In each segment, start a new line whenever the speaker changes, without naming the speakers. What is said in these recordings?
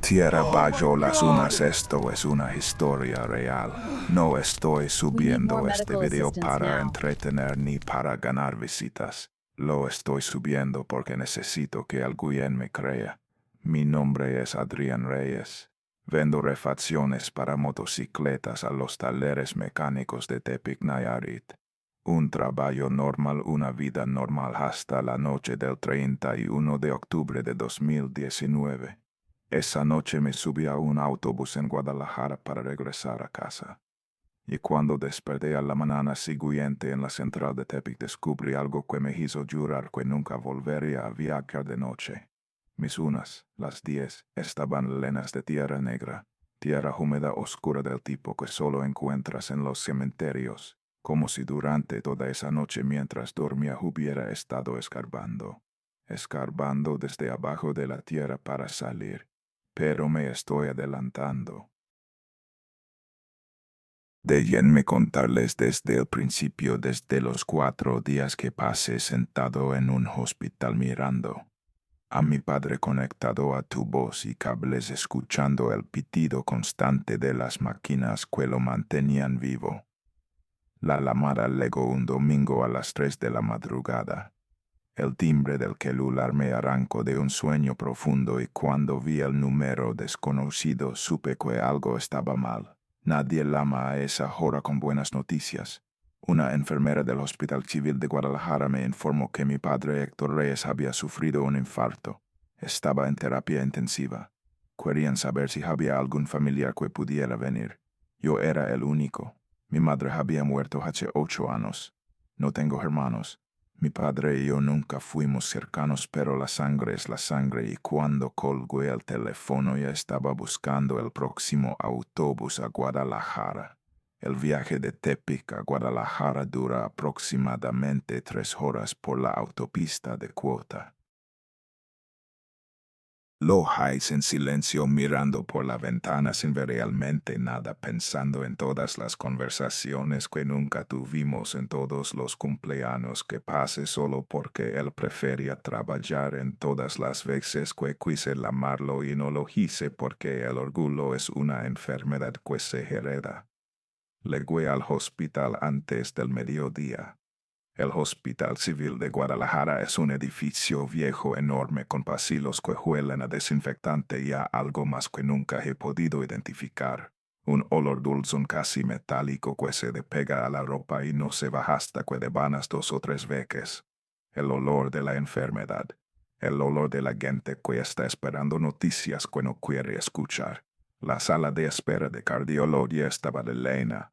Tierra bajo las unas, esto es una historia real. No estoy subiendo este video para entretener ni para ganar visitas. Lo estoy subiendo porque necesito que alguien me crea. Mi nombre es Adrián Reyes. Vendo refacciones para motocicletas a los talleres mecánicos de Tepic, Nayarit. Un trabajo normal, una vida normal hasta la noche del 31 de octubre de 2019. Esa noche me subí a un autobús en Guadalajara para regresar a casa. Y cuando desperté a la mañana siguiente en la central de Tepic descubrí algo que me hizo jurar que nunca volvería a viajar de noche. Mis unas, las 10, estaban llenas de tierra negra, tierra húmeda oscura del tipo que solo encuentras en los cementerios, como si durante toda esa noche mientras dormía hubiera estado escarbando desde abajo de la tierra para salir. Pero me estoy adelantando. Déjenme contarles desde el principio, desde los 4 días que pasé sentado en un hospital mirando a mi padre conectado a tubos y cables, escuchando el pitido constante de las máquinas que lo mantenían vivo. La llamada llegó un domingo a las 3 de la madrugada. El timbre del celular me arrancó de un sueño profundo y cuando vi el número desconocido supe que algo estaba mal. Nadie llama a esa hora con buenas noticias. Una enfermera del Hospital Civil de Guadalajara me informó que mi padre Héctor Reyes había sufrido un infarto. Estaba en terapia intensiva. Querían saber si había algún familiar que pudiera venir. Yo era el único. Mi madre había muerto hace 8 años. No tengo hermanos. Mi padre y yo nunca fuimos cercanos, pero la sangre es la sangre y cuando colgué el teléfono ya estaba buscando el próximo autobús a Guadalajara. El viaje de Tepic a Guadalajara dura aproximadamente 3 horas por la autopista de cuota. Lo hice en silencio mirando por la ventana sin ver realmente nada, pensando en todas las conversaciones que nunca tuvimos, en todos los cumpleaños que pasé solo porque él prefería trabajar, en todas las veces que quise llamarlo y no lo hice porque el orgullo es una enfermedad que se hereda. Llegué al hospital antes del mediodía. El Hospital Civil de Guadalajara es un edificio viejo enorme con pasillos que huelen a desinfectante y a algo más que nunca he podido identificar. Un olor dulce casi metálico que se despega a la ropa y no se va hasta que devanas 2 o 3 veces. El olor de la enfermedad. El olor de la gente que está esperando noticias que no quiere escuchar. La sala de espera de cardiología estaba llena.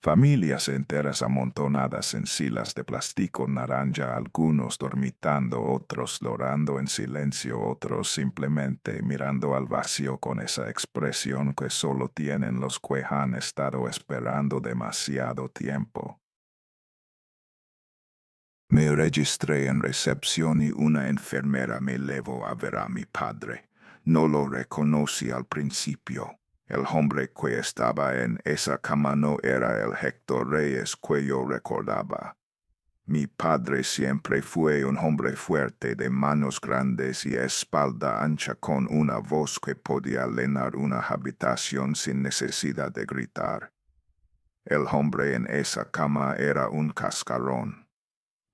Familias enteras amontonadas en sillas de plástico naranja, algunos dormitando, otros llorando en silencio, otros simplemente mirando al vacío con esa expresión que solo tienen los que han estado esperando demasiado tiempo. Me registré en recepción y una enfermera me llevó a ver a mi padre. No lo reconocí al principio. El hombre que estaba en esa cama no era el Héctor Reyes que yo recordaba. Mi padre siempre fue un hombre fuerte, de manos grandes y espalda ancha, con una voz que podía llenar una habitación sin necesidad de gritar. El hombre en esa cama era un cascarón.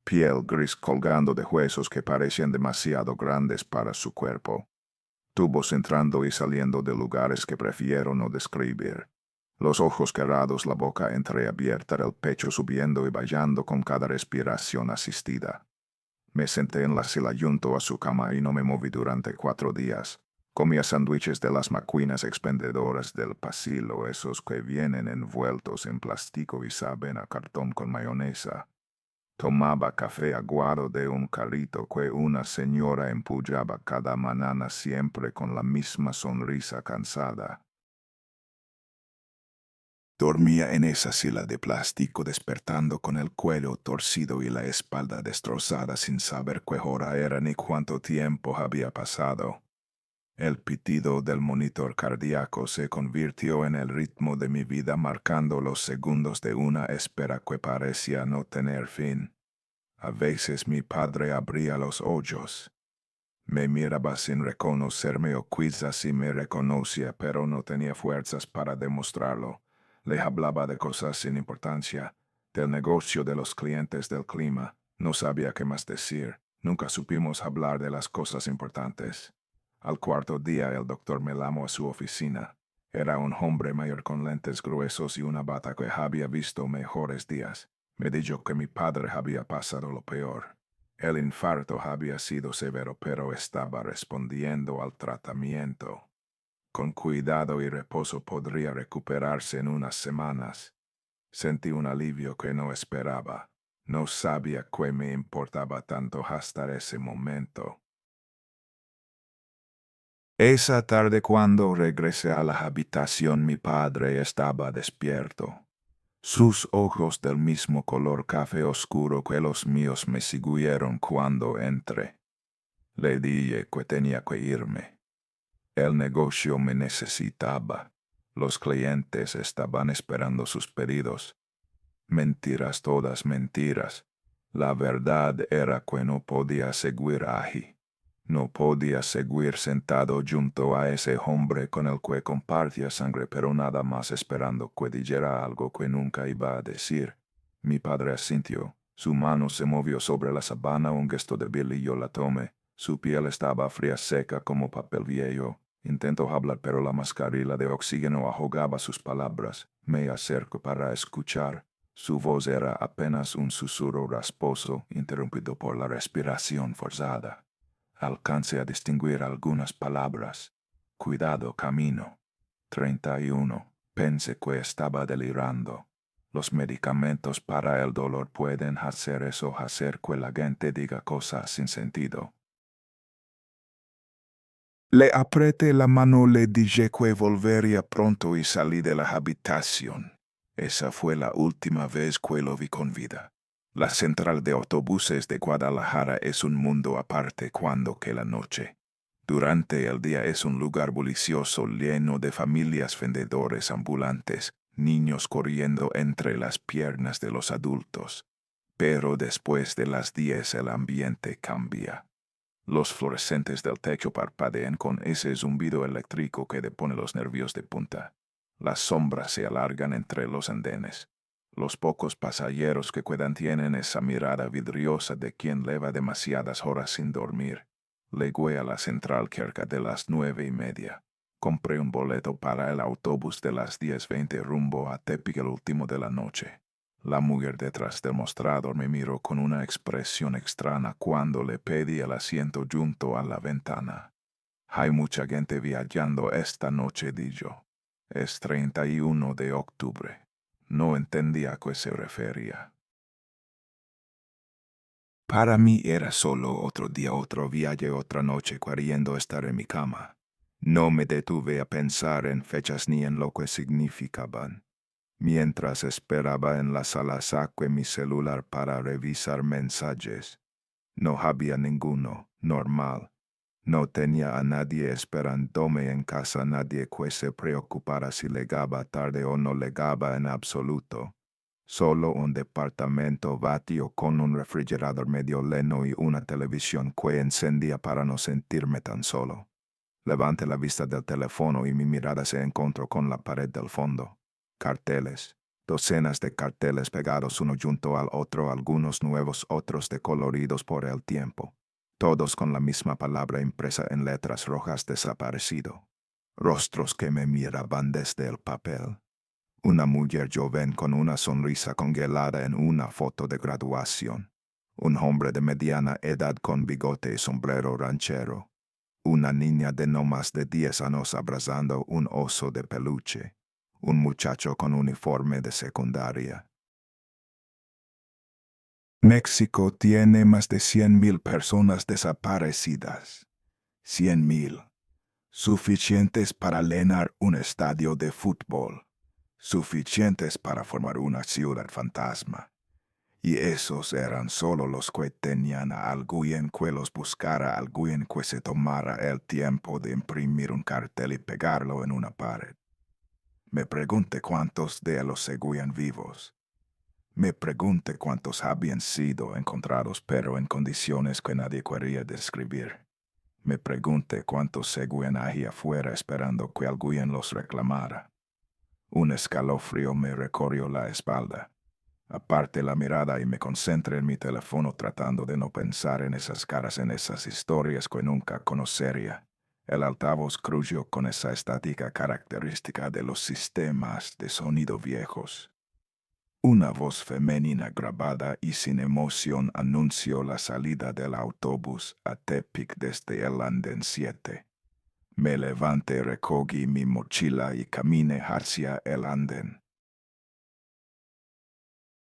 Piel gris colgando de huesos que parecían demasiado grandes para su cuerpo. Tubos entrando y saliendo de lugares que prefiero no describir. Los ojos cerrados, la boca entreabierta, el pecho subiendo y bajando con cada respiración asistida. Me senté en la silla junto a su cama y no me moví durante 4 días. Comía sándwiches de las máquinas expendedoras del pasillo, esos que vienen envueltos en plástico y saben a cartón con mayonesa. Tomaba café aguado de un carrito que una señora empujaba cada mañana, siempre con la misma sonrisa cansada. Dormía en esa silla de plástico, despertando con el cuello torcido y la espalda destrozada, sin saber qué hora era ni cuánto tiempo había pasado. El pitido del monitor cardíaco se convirtió en el ritmo de mi vida, marcando los segundos de una espera que parecía no tener fin. A veces mi padre abría los ojos. Me miraba sin reconocerme o quizás sí me reconocía, pero no tenía fuerzas para demostrarlo. Le hablaba de cosas sin importancia, del negocio de los clientes del clima. No sabía qué más decir. Nunca supimos hablar de las cosas importantes. Al cuarto día el doctor me llamó a su oficina. Era un hombre mayor con lentes gruesos y una bata que había visto mejores días. Me dijo que mi padre había pasado lo peor. El infarto había sido severo, pero estaba respondiendo al tratamiento. Con cuidado y reposo podría recuperarse en unas semanas. Sentí un alivio que no esperaba. No sabía qué me importaba tanto hasta ese momento. Esa tarde cuando regresé a la habitación mi padre estaba despierto. Sus ojos del mismo color café oscuro que los míos me siguieron cuando entré. Le dije que tenía que irme. El negocio me necesitaba. Los clientes estaban esperando sus pedidos. Mentiras, todas mentiras. La verdad era que no podía seguir allí. No podía seguir sentado junto a ese hombre con el que compartía sangre, pero nada más esperando que dijera algo que nunca iba a decir. Mi padre asintió. Su mano se movió sobre la sabana, un gesto débil y yo la tomé. Su piel estaba fría, seca como papel viejo. Intentó hablar, pero la mascarilla de oxígeno ahogaba sus palabras. Me acerco para escuchar. Su voz era apenas un susurro rasposo, interrumpido por la respiración forzada. Alcancé a distinguir algunas palabras. Cuidado, camino. 31. Pensé que estaba delirando. Los medicamentos para el dolor pueden hacer eso, hacer que la gente diga cosas sin sentido. Le apreté la mano, le dije que volvería pronto y salí de la habitación. Esa fue la última vez que lo vi con vida. La central de autobuses de Guadalajara es un mundo aparte cuando que la noche. Durante el día es un lugar bullicioso lleno de familias, vendedores ambulantes, niños corriendo entre las piernas de los adultos. Pero después de las 10 el ambiente cambia. Los fluorescentes del techo parpadean con ese zumbido eléctrico que depone los nervios de punta. Las sombras se alargan entre los andenes. Los pocos pasajeros que quedan tienen esa mirada vidriosa de quien lleva demasiadas horas sin dormir. Llegué a la central cerca de las 9:30. Compré un boleto para el autobús de las 10:20 rumbo a Tepic el último de la noche. La mujer detrás del mostrador me miró con una expresión extraña cuando le pedí el asiento junto a la ventana. Hay mucha gente viajando esta noche, dijo. Es 31 de octubre. No entendía a qué se refería. Para mí era solo otro día, otro viaje, otra noche queriendo estar en mi cama. No me detuve a pensar en fechas ni en lo que significaban. Mientras esperaba en la sala saqué mi celular para revisar mensajes. No había ninguno, normal. No tenía a nadie esperándome en casa, nadie que se preocupara si llegaba tarde o no llegaba en absoluto. Solo un departamento vacío con un refrigerador medio lleno y una televisión que encendía para no sentirme tan solo. Levanté la vista del teléfono y mi mirada se encontró con la pared del fondo. Carteles. Docenas de carteles pegados uno junto al otro, algunos nuevos, otros decoloridos por el tiempo. Todos con la misma palabra impresa en letras rojas: desaparecido. Rostros que me miraban desde el papel. Una mujer joven con una sonrisa congelada en una foto de graduación. Un hombre de mediana edad con bigote y sombrero ranchero. Una niña de no más de 10 años abrazando un oso de peluche. Un muchacho con uniforme de secundaria. México tiene más de 100,000 personas desaparecidas. 100,000. Suficientes para llenar un estadio de fútbol. Suficientes para formar una ciudad fantasma. Y esos eran solo los que tenían a alguien que los buscara, alguien que se tomara el tiempo de imprimir un cartel y pegarlo en una pared. Me pregunté cuántos de ellos seguían vivos. Me pregunté cuántos habían sido encontrados, pero en condiciones que nadie quería describir. Me pregunté cuántos seguían ahí afuera esperando que alguien los reclamara. Un escalofrío me recorrió la espalda. Aparte la mirada y me concentré en mi teléfono tratando de no pensar en esas caras, en esas historias que nunca conocería. El altavoz crujó con esa estática característica de los sistemas de sonido viejos. Una voz femenina grabada y sin emoción anunció la salida del autobús a Tepic desde el andén 7. Me levanté, recogí mi mochila y caminé hacia el andén.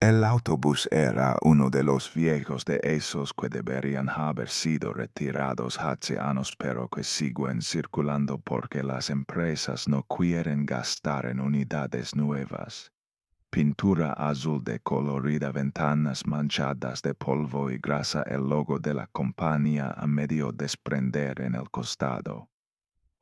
El autobús era uno de los viejos de esos que deberían haber sido retirados hace años pero que siguen circulando porque las empresas no quieren gastar en unidades nuevas. Pintura azul de colorida, ventanas manchadas de polvo y grasa, el logo de la compañía a medio desprender en el costado.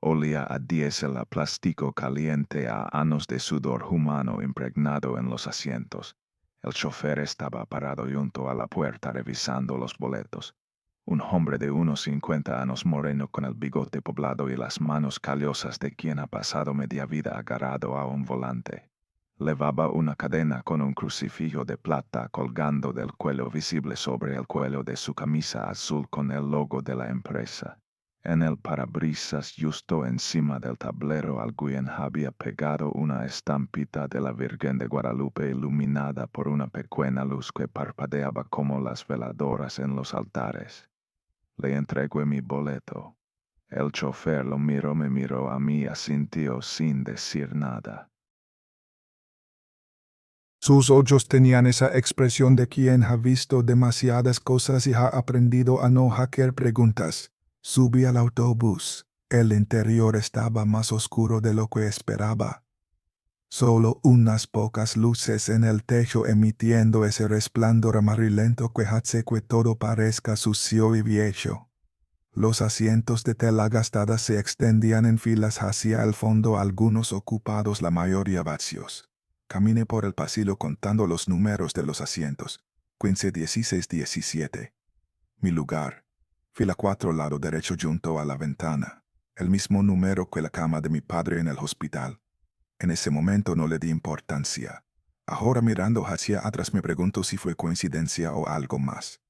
Olía a diésel, a plástico caliente, a años de sudor humano impregnado en los asientos. El chofer estaba parado junto a la puerta revisando los boletos. Un hombre de unos 50 años, moreno, con el bigote poblado y las manos callosas de quien ha pasado media vida agarrado a un volante. Levaba una cadena con un crucifijo de plata colgando del cuello visible sobre el cuello de su camisa azul con el logo de la empresa. En el parabrisas justo encima del tablero alguien había pegado una estampita de la Virgen de Guadalupe iluminada por una pequeña luz que parpadeaba como las veladoras en los altares. Le entregué mi boleto. El chofer lo miró, me miró a mí, asintió sin decir nada.
Sus ojos tenían esa expresión de quien ha visto demasiadas cosas y ha aprendido a no hacer preguntas. Subí al autobús. El interior estaba más oscuro de lo que esperaba. Solo unas pocas luces en el techo emitiendo ese resplandor amarillento que hace que todo parezca sucio y viejo. Los asientos de tela gastada se extendían en filas hacia el fondo, algunos ocupados, la mayoría vacíos. Caminé por el pasillo contando los números de los asientos. 15, 16, 17. Mi lugar. Fila 4, lado derecho junto a la ventana. El mismo número que la cama de mi padre en el hospital. En ese momento no le di importancia. Ahora mirando hacia atrás me pregunto si fue coincidencia o algo más.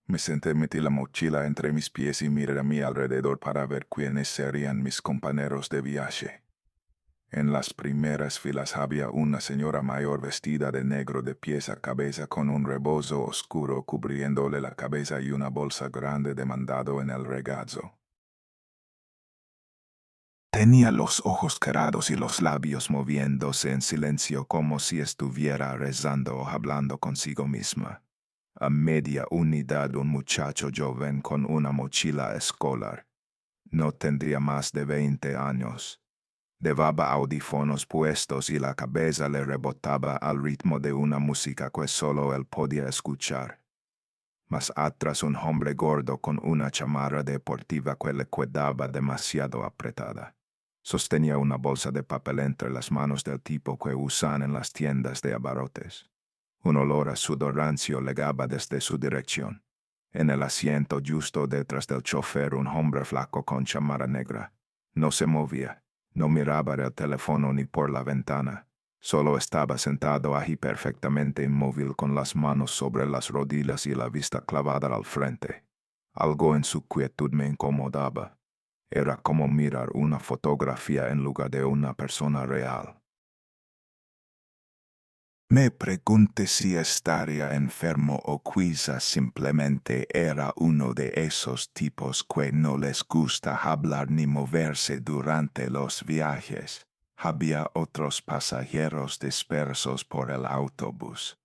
Me senté, metí la mochila entre mis pies y miré a mi alrededor para ver quiénes serían mis compañeros de viaje. En las primeras filas había una señora mayor vestida de negro de pies a cabeza con un rebozo oscuro cubriéndole la cabeza y una bolsa grande de mandado en el regazo. Tenía los ojos cerrados y los labios moviéndose en silencio como si estuviera rezando o hablando consigo misma. A media unidad un muchacho joven con una mochila escolar. No tendría más de 20 años. Llevaba audífonos puestos y la cabeza le rebotaba al ritmo de una música que solo él podía escuchar. Más atrás un hombre gordo con una chamarra deportiva que le quedaba demasiado apretada. Sostenía una bolsa de papel entre las manos del tipo que usan en las tiendas de abarrotes. Un olor a sudor rancio llegaba desde su dirección. En el asiento justo detrás del chofer un hombre flaco con chamarra negra. No se movía, no miraba el teléfono ni por la ventana. Solo estaba sentado allí perfectamente inmóvil con las manos sobre las rodillas y la vista clavada al frente. Algo en su quietud me incomodaba. Era como mirar una fotografía en lugar de una persona real. Me pregunté si estaría enfermo o quizás simplemente era uno de esos tipos que no les gusta hablar ni moverse durante los viajes. Había otros pasajeros dispersos por el autobús.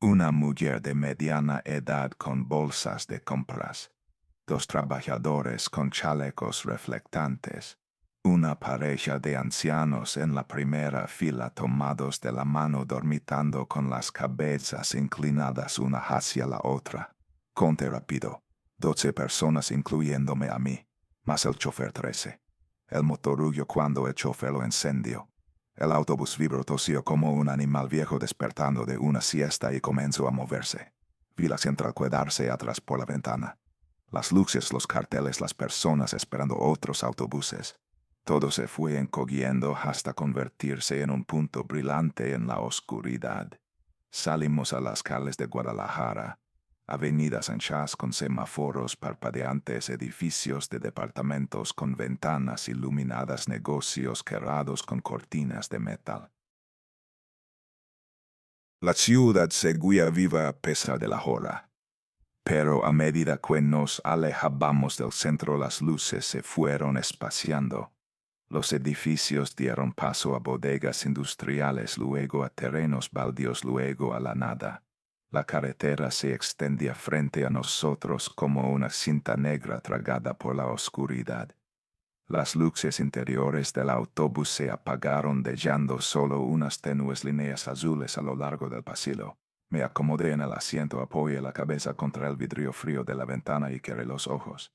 Una mujer de mediana edad con bolsas de compras. Dos trabajadores con chalecos reflectantes. Una pareja de ancianos en la primera fila tomados de la mano dormitando con las cabezas inclinadas una hacia la otra. Conté rápido. 12 personas incluyéndome a mí, más el chofer 13. El motor huyó cuando el chofer lo encendió. El autobús vibró, tosió como un animal viejo despertando de una siesta y comenzó a moverse. Vi la central quedarse atrás por la ventana.
Las luces, los carteles, las personas esperando otros autobuses. Todo se fue encogiendo hasta convertirse en un punto brillante en la oscuridad. Salimos a las calles de Guadalajara, avenidas anchas con semáforos parpadeantes, edificios de departamentos con ventanas iluminadas, negocios cerrados con cortinas de metal. La ciudad seguía viva a pesar de la hora. Pero a medida que nos alejábamos del centro, las luces se fueron espaciando. Los edificios dieron paso a bodegas industriales, luego a terrenos baldíos, luego a la nada. La carretera se extendía frente a nosotros como una cinta negra tragada por la oscuridad. Las luces interiores del autobús se apagaron, dejando solo unas tenues líneas azules a lo largo del pasillo. Me acomodé en el asiento, apoyé la cabeza contra el vidrio frío de la ventana y cerré los ojos.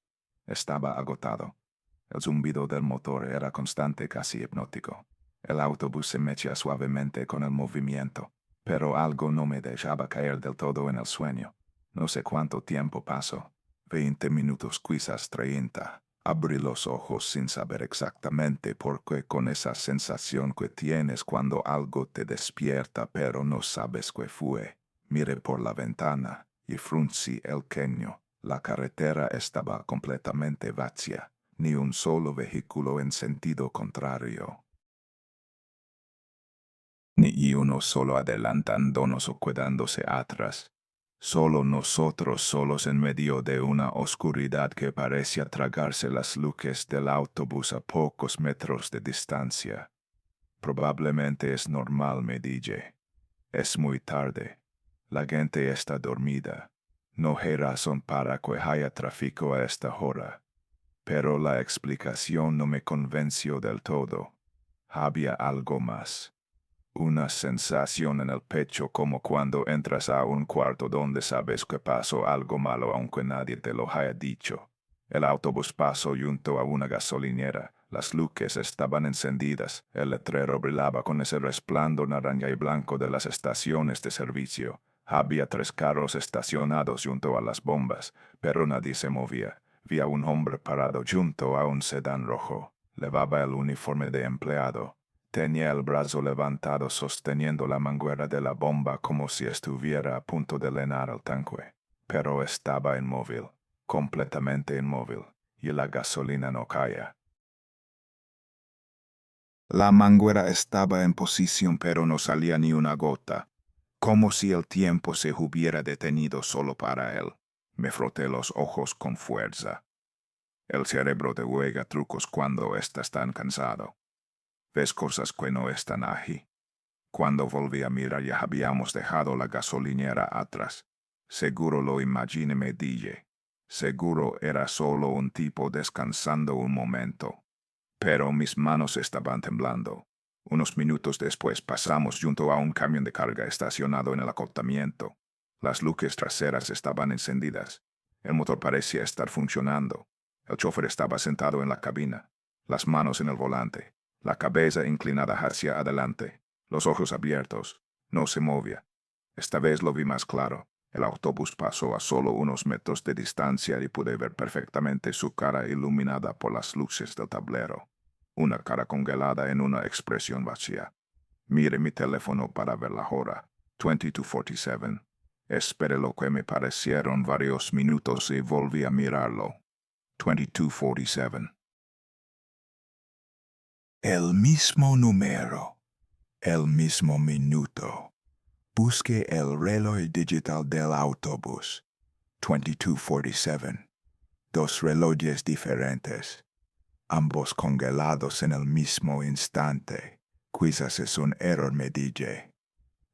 Estaba agotado. El zumbido del motor era constante, casi hipnótico. El autobús se mecía suavemente con el movimiento, pero algo no me dejaba caer del todo en el sueño. No sé cuánto tiempo pasó. 20 minutos, quizás 30. Abrí los ojos sin saber exactamente por qué, con esa sensación que tienes cuando algo te despierta pero no sabes qué fue. Miré por la ventana y fruncí el ceño. La carretera estaba completamente vacía, ni un solo vehículo en sentido contrario. Ni uno solo adelantándonos o quedándose atrás. Solo nosotros solos en medio de una oscuridad que parecía tragarse las luces del autobús a pocos metros de distancia. Probablemente es normal, me dije. Es muy tarde. La gente está dormida. No hay razón para que haya tráfico a esta hora. Pero la explicación no me convenció del todo. Había algo más. Una sensación en el pecho, como cuando entras a un cuarto donde sabes que pasó algo malo aunque nadie te lo haya dicho. El autobús pasó junto a una gasolinera. Las luces estaban encendidas. El letrero brillaba con ese resplandor naranja y blanco de las estaciones de servicio. Había 3 carros estacionados junto a las bombas, pero nadie se movía. Vi a un hombre parado junto a un sedán rojo. Llevaba el uniforme de empleado. Tenía el brazo levantado sosteniendo la manguera de la bomba como si estuviera a punto de llenar el tanque. Pero estaba inmóvil, completamente inmóvil, y la gasolina no caía. La manguera estaba en posición pero no salía ni una gota, como si el tiempo se hubiera detenido solo para él. Me froté los ojos con fuerza. El cerebro te juega trucos cuando estás tan cansado. Ves cosas que no están ahí. Cuando volví a mirar ya habíamos dejado la gasolinera atrás. Seguro lo imaginé, me dije. Seguro era solo un tipo descansando un momento. Pero mis manos estaban temblando. Unos minutos después pasamos junto a un camión de carga estacionado en el acotamiento. Las luces traseras estaban encendidas. El motor parecía estar funcionando. El chofer estaba sentado en la cabina, las manos en el volante, la cabeza inclinada hacia adelante, los ojos abiertos. No se movía. Esta vez lo vi más claro. El autobús pasó a solo unos metros de distancia y pude ver perfectamente su cara iluminada por las luces del tablero. Una cara congelada en una expresión vacía. Miré mi teléfono para ver la hora. 22:47. Esperé lo que me parecieron varios minutos y volví a mirarlo. 22:47. El mismo número. El mismo minuto. Busqué el reloj digital del autobús. 22:47. 2 relojes diferentes. Ambos congelados en el mismo instante. Quizás es un error, me dije.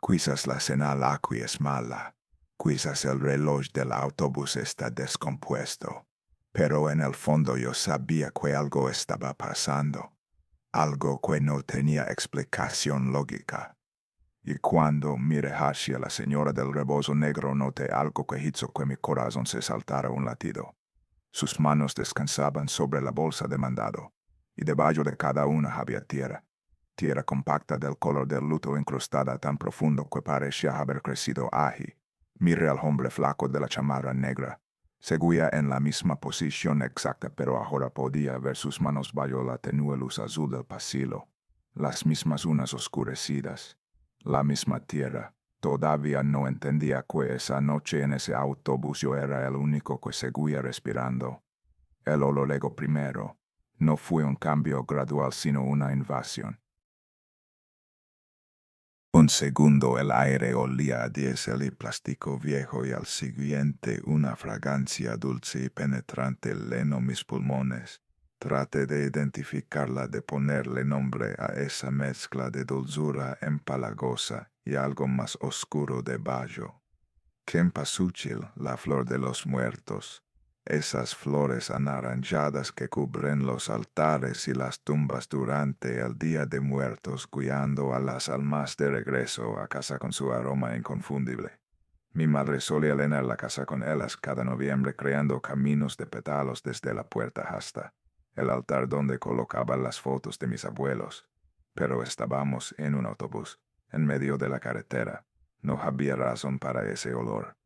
Quizás la señal aquí es mala. Quizás el reloj del autobús está descompuesto. Pero en el fondo yo sabía que algo estaba pasando. Algo que no tenía explicación lógica. Y cuando miré hacia la señora del rebozo negro noté algo que hizo que mi corazón se saltara un latido. Sus manos descansaban sobre la bolsa de mandado, y debajo de cada una había tierra. Tierra compacta del color del luto incrustada tan profundo que parecía haber crecido allí. Miré al hombre flaco de la chamarra negra. Seguía en la misma posición exacta, pero ahora podía ver sus manos bajo la tenue luz azul del pasillo. Las mismas unas oscurecidas. La misma tierra. Todavía no entendía que esa noche en ese autobús yo era el único que seguía respirando. El olor llegó primero. No fue un cambio gradual, sino una invasión. Un segundo el aire olía a diésel y plástico viejo, y al siguiente una fragancia dulce y penetrante llenó mis pulmones. Traté de identificarla, de ponerle nombre a esa mezcla de dulzura empalagosa y algo más oscuro de bayo. Cempasúchil, la flor de los muertos. Esas flores anaranjadas que cubren los altares y las tumbas durante el Día de Muertos, guiando a las almas de regreso a casa con su aroma inconfundible. Mi madre solía llenar la casa con ellas cada noviembre, creando caminos de pétalos desde la puerta hasta el altar donde colocaba las fotos de mis abuelos. Pero estábamos en un autobús, en medio de la carretera. No había razón para ese olor.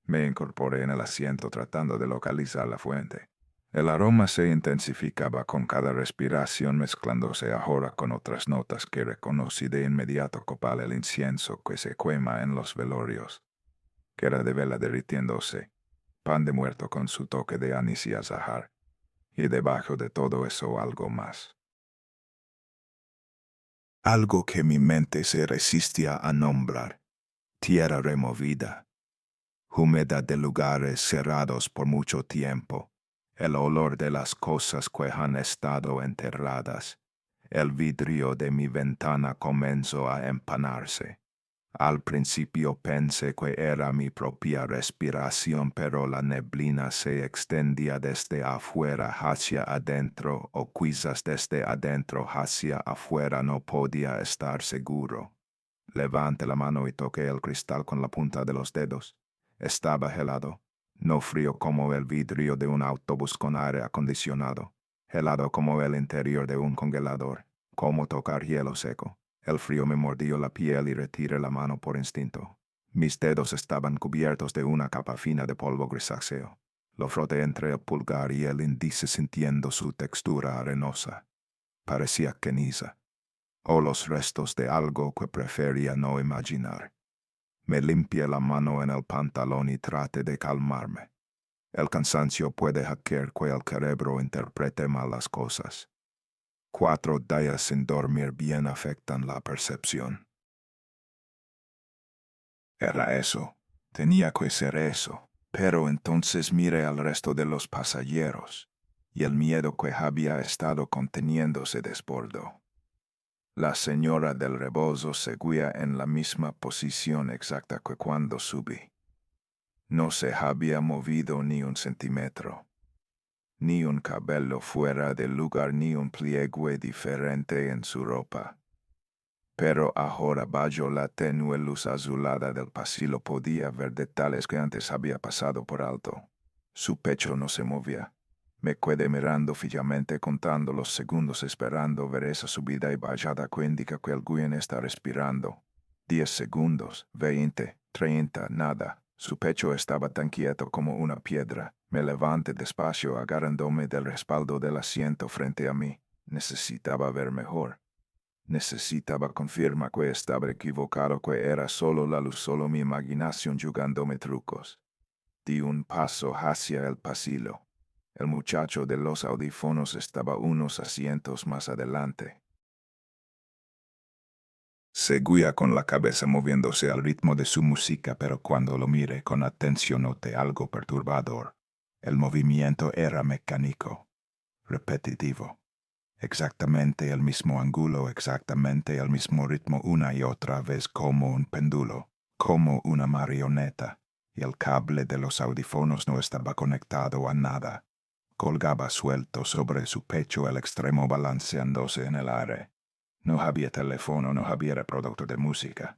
Me incorporé en el asiento tratando de localizar la fuente. El aroma se intensificaba con cada respiración, mezclándose ahora con otras notas que reconocí de inmediato, copal, el incienso que se quema en los velorios, que era de vela derritiéndose, pan de muerto con su toque de anís y azahar, y debajo de todo eso algo más. Algo que mi mente se resistía a nombrar. Tierra removida. Humedad de lugares cerrados por mucho tiempo, el olor de las cosas que han estado enterradas. El vidrio de mi ventana comenzó a empanarse. Al principio pensé que era mi propia respiración, pero la neblina se extendía desde afuera hacia adentro, o quizás desde adentro hacia afuera, no podía estar seguro. Levanté la mano y toqué el cristal con la punta de los dedos. Estaba helado, no frío como el vidrio de un autobús con aire acondicionado, helado como el interior de un congelador, como tocar hielo seco. El frío me mordió la piel y retiré la mano por instinto. Mis dedos estaban cubiertos de una capa fina de polvo grisáceo. Lo froté entre el pulgar y el índice, sintiendo su textura arenosa. Parecía ceniza, o los restos de algo que prefería no imaginar. Me limpié la mano en el pantalón y traté de calmarme. El cansancio puede hacer que el cerebro interprete mal las cosas. 4 días sin dormir bien afectan la percepción. Era eso. Tenía que ser eso. Pero entonces miré al resto de los pasajeros, y el miedo que había estado conteniendo se desbordó. La señora del rebozo seguía en la misma posición exacta que cuando subí. No se había movido ni un centímetro. Ni un cabello fuera de lugar, ni un pliegue diferente en su ropa. Pero ahora, bajo la tenue luz azulada del pasillo, podía ver detalles que antes había pasado por alto. Su pecho no se movía. Me quedé mirando fijamente, contando los segundos, esperando ver esa subida y bajada que indica que alguien está respirando. 10 segundos, 20, 30, nada. Su pecho estaba tan quieto como una piedra. Me levanté despacio, agarrándome del respaldo del asiento frente a mí. Necesitaba ver mejor. Necesitaba confirmar que estaba equivocado, que era solo la luz, solo mi imaginación jugándome trucos. Di un paso hacia el pasillo. El muchacho de los audífonos estaba unos asientos más adelante. Seguía con la cabeza moviéndose al ritmo de su música, pero cuando lo miré con atención noté algo perturbador. El movimiento era mecánico, repetitivo. Exactamente el mismo ángulo, exactamente el mismo ritmo una y otra vez, como un péndulo, como una marioneta, y el cable de los audífonos no estaba conectado a nada. Colgaba suelto sobre su pecho, el extremo balanceándose en el aire. No había teléfono, no había reproductor de música.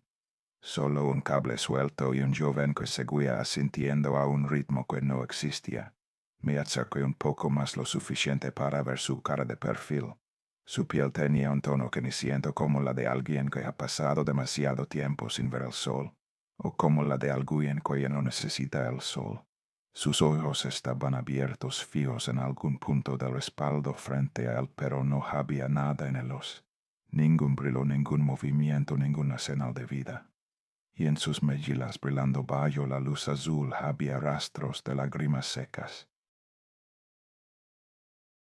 Solo un cable suelto y un joven que seguía asintiendo a un ritmo que no existía. Me acerqué un poco más, lo suficiente para ver su cara de perfil. Su piel tenía un tono que ni siento, como la de alguien que ha pasado demasiado tiempo sin ver el sol, o como la de alguien que ya no necesita el sol. Sus ojos estaban abiertos fijos en algún punto del respaldo frente a él, pero no había nada en ellos. Ningún brillo, ningún movimiento, ninguna señal de vida. Y en sus mejillas, brillando bajo la luz azul, había rastros de lágrimas secas.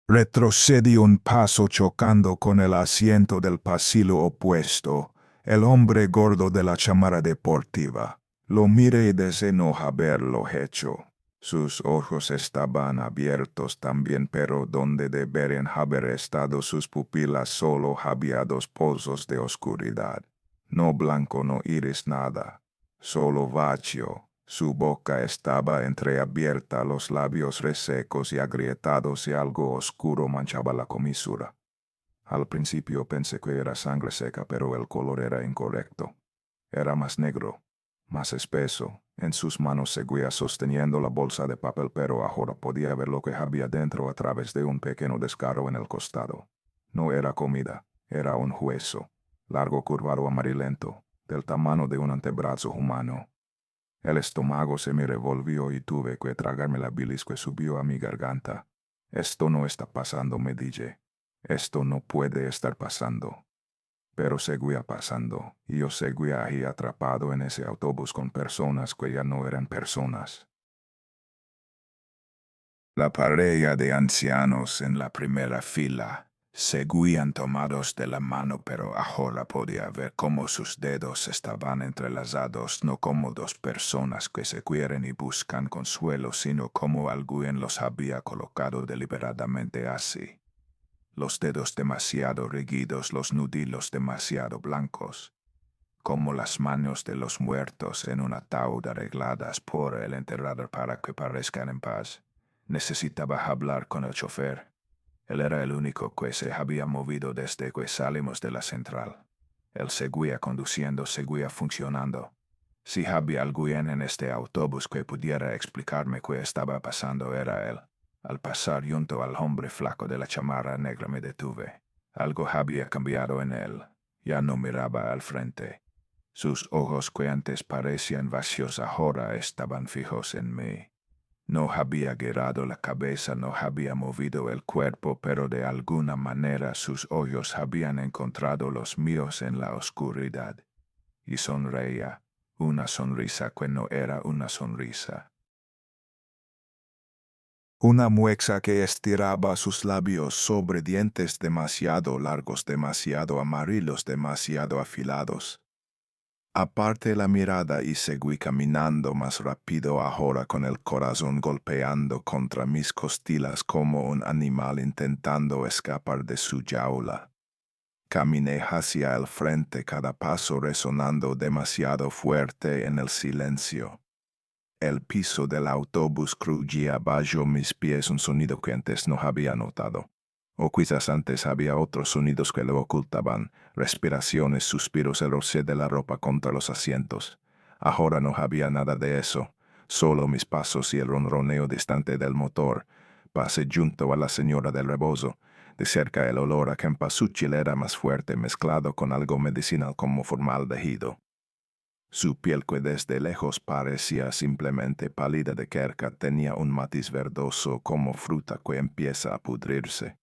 Retrocedí un paso chocando con el asiento del pasillo opuesto. El hombre gordo de la chamarra deportiva. Lo miré desde no haberlo hecho. Sus ojos estaban abiertos también, pero donde deberían haber estado sus pupilas solo había dos pozos de oscuridad. No blanco, no iris, nada. Solo vacío. Su boca estaba entreabierta, los labios resecos y agrietados y algo oscuro manchaba la comisura. Al principio pensé que era sangre seca, pero el color era incorrecto. Era más negro, más espeso. En sus manos seguía sosteniendo la bolsa de papel, pero ahora podía ver lo que había dentro a través de un pequeño desgarro en el costado. No era comida, era un hueso, largo, curvado, amarillento, del tamaño de un antebrazo humano. El estómago se me revolvió y tuve que tragarme la bilis que subió a mi garganta. Esto no está pasando, me dije. Esto no puede estar pasando. Pero seguía pasando, y yo seguía ahí atrapado en ese autobús con personas que ya no eran personas. La pareja de ancianos en la primera fila seguían tomados de la mano, pero ahora podía ver cómo sus dedos estaban entrelazados, no como dos personas que se quieren y buscan consuelo, sino como alguien los había colocado deliberadamente así. Los dedos demasiado rígidos, los nudillos demasiado blancos, como las manos de los muertos en un ataúd arregladas por el enterrador para que parezcan en paz. Necesitaba hablar con el chofer. Él era el único que se había movido desde que salimos de la central. Él seguía conduciendo, seguía funcionando. Si había alguien en este autobús que pudiera explicarme qué estaba pasando, era él. Al pasar junto al hombre flaco de la chamarra negra me detuve. Algo había cambiado en él. Ya no miraba al frente. Sus ojos que antes parecían vacíos ahora estaban fijos en mí. No había girado la cabeza, no había movido el cuerpo, pero de alguna manera sus ojos habían encontrado los míos en la oscuridad. Y sonreía, una sonrisa que no era una sonrisa. Una mueca que estiraba sus labios sobre dientes demasiado largos, demasiado amarillos, demasiado afilados. Aparte la mirada y seguí caminando más rápido ahora con el corazón golpeando contra mis costillas como un animal intentando escapar de su jaula. Caminé hacia el frente, cada paso resonando demasiado fuerte en el silencio. El piso del autobús crujía bajo mis pies, un sonido que antes no había notado. O quizás antes había otros sonidos que lo ocultaban, respiraciones, suspiros, el roce de la ropa contra los asientos. Ahora no había nada de eso, solo mis pasos y el ronroneo distante del motor. Pasé junto a la señora del rebozo. De cerca el olor a cempasúchil era más fuerte, mezclado con algo medicinal como formaldehído. Su piel, que desde lejos parecía simplemente pálida de cerca, tenía un matiz verdoso como fruta que empieza a pudrirse.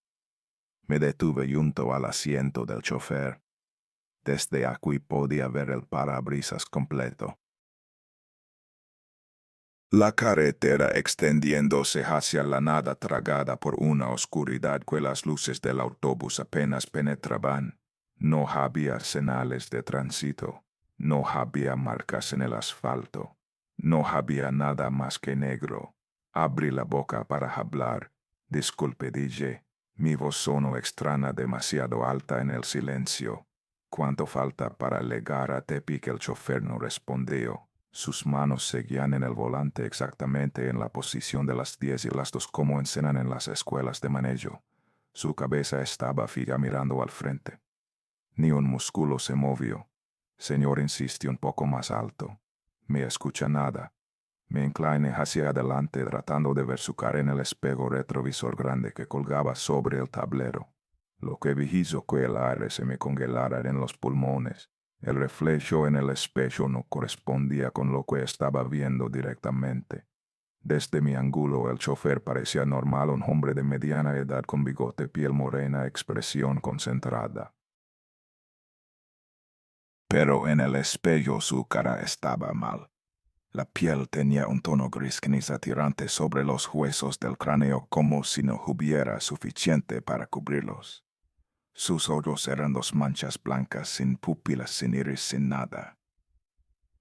Me detuve junto al asiento del chofer. Desde aquí podía ver el parabrisas completo. La carretera extendiéndose hacia la nada, tragada por una oscuridad que las luces del autobús apenas penetraban. No había señales de tránsito. No había marcas en el asfalto. No había nada más que negro. Abrí la boca para hablar. Disculpe, dije. Mi voz sonó extraña, demasiado alta en el silencio. ¿Cuánto falta para llegar a Tepic? El chofer no respondió. Sus manos seguían en el volante exactamente en la posición de las 10 y las 2 como enseñan en las escuelas de manejo. Su cabeza estaba fija mirando al frente. Ni un músculo se movió. Señor, insistí un poco más alto. ¿Me escucha nada? Me incliné hacia adelante tratando de ver su cara en el espejo retrovisor grande que colgaba sobre el tablero. Lo que vi hizo que el aire se me congelara en los pulmones. El reflejo en el espejo no correspondía con lo que estaba viendo directamente. Desde mi ángulo el chofer parecía normal, un hombre de mediana edad con bigote, piel morena, expresión concentrada. Pero en el espejo su cara estaba mal. La piel tenía un tono gris ceniza tirante sobre los huesos del cráneo como si no hubiera suficiente para cubrirlos. Sus ojos eran dos manchas blancas, sin pupilas, sin iris, sin nada.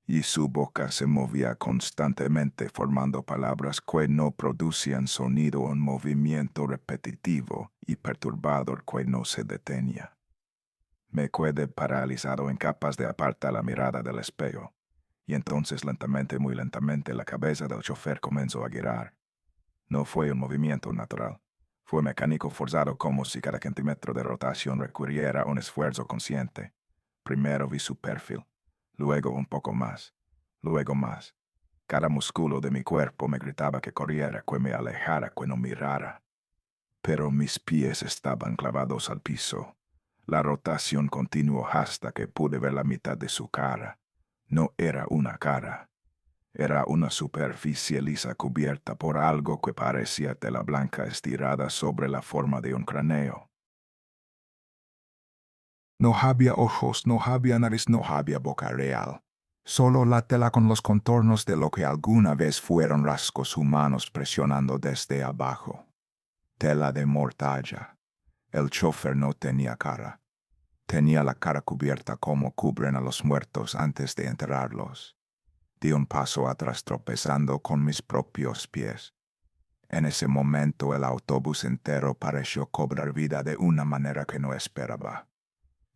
Y su boca se movía constantemente formando palabras que no producían sonido, un movimiento repetitivo y perturbador que no se detenía. Me quedé paralizado, incapaz de apartar la mirada del espejo. Y entonces lentamente, muy lentamente, la cabeza del chofer comenzó a girar. No fue un movimiento natural. Fue mecánico forzado, como si cada centímetro de rotación requiriera un esfuerzo consciente. Primero vi su perfil, luego un poco más, luego más. Cada músculo de mi cuerpo me gritaba que corriera, que me alejara, que no mirara. Pero mis pies estaban clavados al piso. La rotación continuó hasta que pude ver la mitad de su cara. No era una cara. Era una superficie lisa cubierta por algo que parecía tela blanca estirada sobre la forma de un cráneo.
No había ojos, no había nariz, no había boca real. Solo la tela con los contornos de lo que alguna vez fueron rasgos humanos presionando desde abajo. Tela de mortalla. El chofer no tenía cara. Tenía la cara cubierta como cubren a los muertos antes de enterrarlos. Di un paso atrás tropezando con mis propios pies. En ese momento el autobús entero pareció cobrar vida de una manera que no esperaba.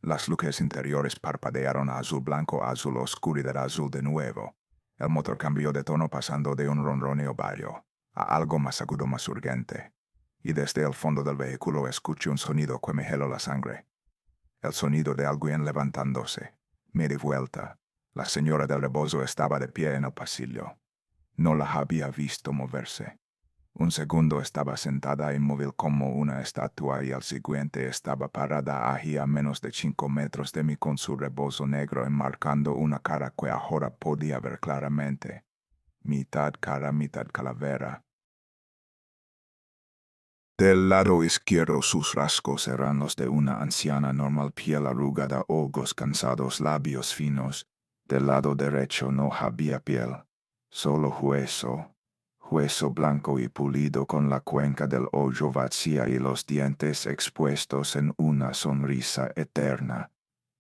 Las luces interiores parpadearon a azul blanco, a azul oscuridad, azul de nuevo. El motor cambió de tono pasando de un ronroneo bajo a algo más agudo, más urgente. Y desde el fondo del vehículo escuché un sonido que me heló la sangre. El sonido de alguien levantándose. Me di vuelta. La señora del rebozo estaba de pie en el pasillo. No la había visto moverse. Un segundo estaba sentada inmóvil como una estatua y al siguiente estaba parada allí a menos de 5 metros de mí con su rebozo negro enmarcando una cara que ahora podía ver claramente. Mitad cara, mitad calavera. Del lado izquierdo sus rasgos eran los de una anciana normal, piel arrugada, ojos cansados, labios finos. Del lado derecho no había piel, solo hueso. Hueso blanco y pulido con la cuenca del hoyo vacía y los dientes expuestos en una sonrisa eterna.